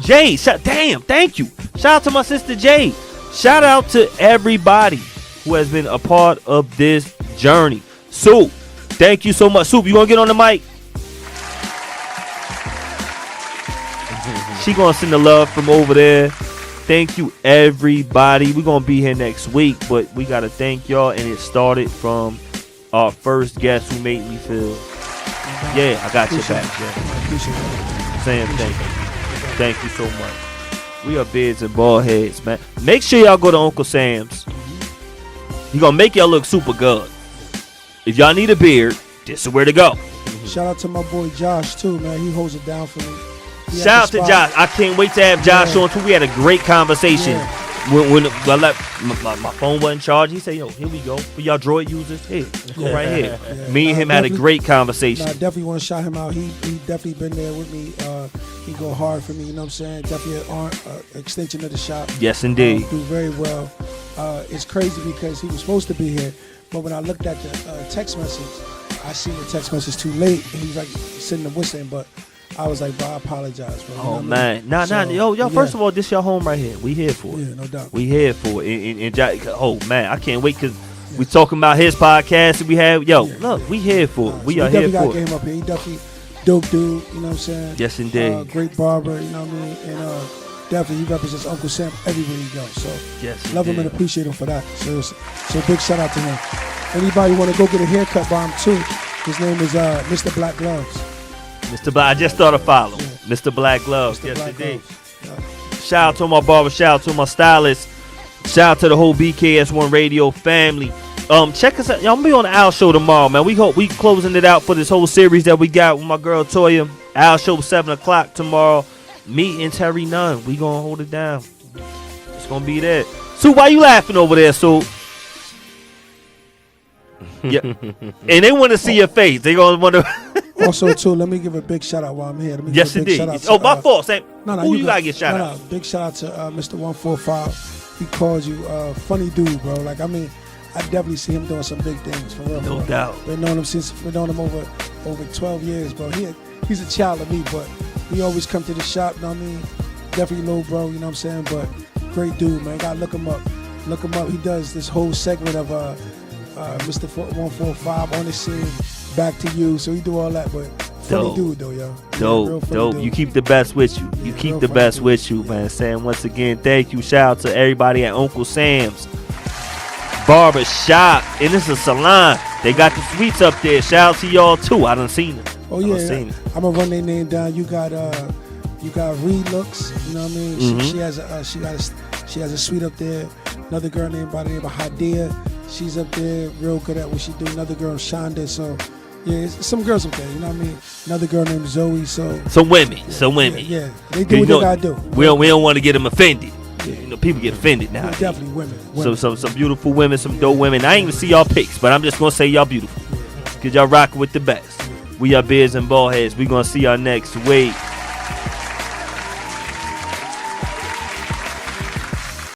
Jade. Damn, thank you. Shout out to my sister Jade. Shout out to everybody who has been a part of this journey. Soup, thank you so much. Soup, you gonna get on the mic? She gonna send the love from over there. Thank you, everybody. We're gonna be here next week, but we gotta thank y'all. And it started from our first guest who made me feel. Yeah, I got your back. Yeah. Sam, thank you. Thank you so much. We are Beards N Baldheads, man. Make sure y'all go to Uncle Sam's. He gonna make y'all look super good. If y'all need a beard, this is where to go.
Shout out to my boy Josh too, man. He holds it down for me.
Shout out to Josh. I can't wait to have Josh on too. We had a great conversation. when I left, my phone wasn't charged. He said, "Yo, here we go for y'all Droid users. Here, go right here."
Yeah.
Me and him had a great conversation.
I definitely want to shout him out. He definitely been there with me. He go hard for me. You know what I'm saying? Definitely an extension of the shop.
Yes, indeed.
Do very well. It's crazy because he was supposed to be here, but when I looked at the text message, I seen the text message too late, and he was like sitting there whistling, but. I was like, bro, I apologize, bro.
Oh, man. Nah, yo, first of all, this your home right here. We here for it.
Yeah, no doubt.
We here for it. And oh, man, I can't wait because we talking about his podcast that we have. Yo, look, we here for it. We are here for it.
Definitely got game up here. He definitely dope dude, you know what I'm saying?
Yes, indeed.
Great barber, you know what I mean? And definitely he represents Uncle Sam everywhere he goes. So
yes,
love him and appreciate him for that. So big shout out to him. Anybody want to go get a haircut by him too? His name is Mr. Black Gloves.
Mr. Black, I just started following.
Yeah.
Mr. Black Gloves.
Mr.
Yes,
Black
indeed.
Gloves.
Shout out to my barber. Shout out to my stylist. Shout out to the whole BKS1 Radio family. Check us out. Y'all be on the Al Show tomorrow, man. We hope we closing it out for this whole series that we got with my girl Toya. Al Show 7 o'clock tomorrow. Me and Terry Nunn. We gonna hold it down. It's gonna be there. Sue, why you laughing over there, Sue? Yeah. And they want to see your face. They gonna want to.
Also, too, let me give a big shout out while I'm here.
Yes, indeed. My fault. Say, who you gotta get shout out?
Big shout out to Mr. 145. He calls you funny dude, bro. Like, I mean, I definitely see him doing some big things for real.
No doubt.
Been knowing him over 12 years, bro. He's a child of me, but he always come to the shop. You know what I mean? Definitely low, bro. You know what I'm saying? But great dude, man. Gotta look him up. Look him up. He does this whole segment of Mr. 145 on the scene. Back to you, so he do all that, but funny dude though, yo.
Dope. Dude. You keep the best with you. You keep the best with you, man. Sam, once again, thank you. Shout out to everybody at Uncle Sam's Barbershop, and it's a salon. They got the sweets up there. Shout out to y'all too. I done seen it.
Oh yeah, I'm gonna run their name down. You got Reed Looks. You know what I mean? Mm-hmm. She has a suite up there. Another girl named by the name of Hadia. She's up there, real good at what she do. Another girl, Shonda. So. Yeah, it's some girls up there, you know what I mean? Another girl named Zoe, so... Some women.
Yeah,
they do what they gotta do.
We don't want to get them offended. Yeah. You know, people get offended now.
Definitely women.
So some beautiful women, some dope women. I ain't even see y'all pics, but I'm just going to say y'all beautiful. Because y'all rocking with the best. We are Beards and Baldheads. We going to see y'all next week.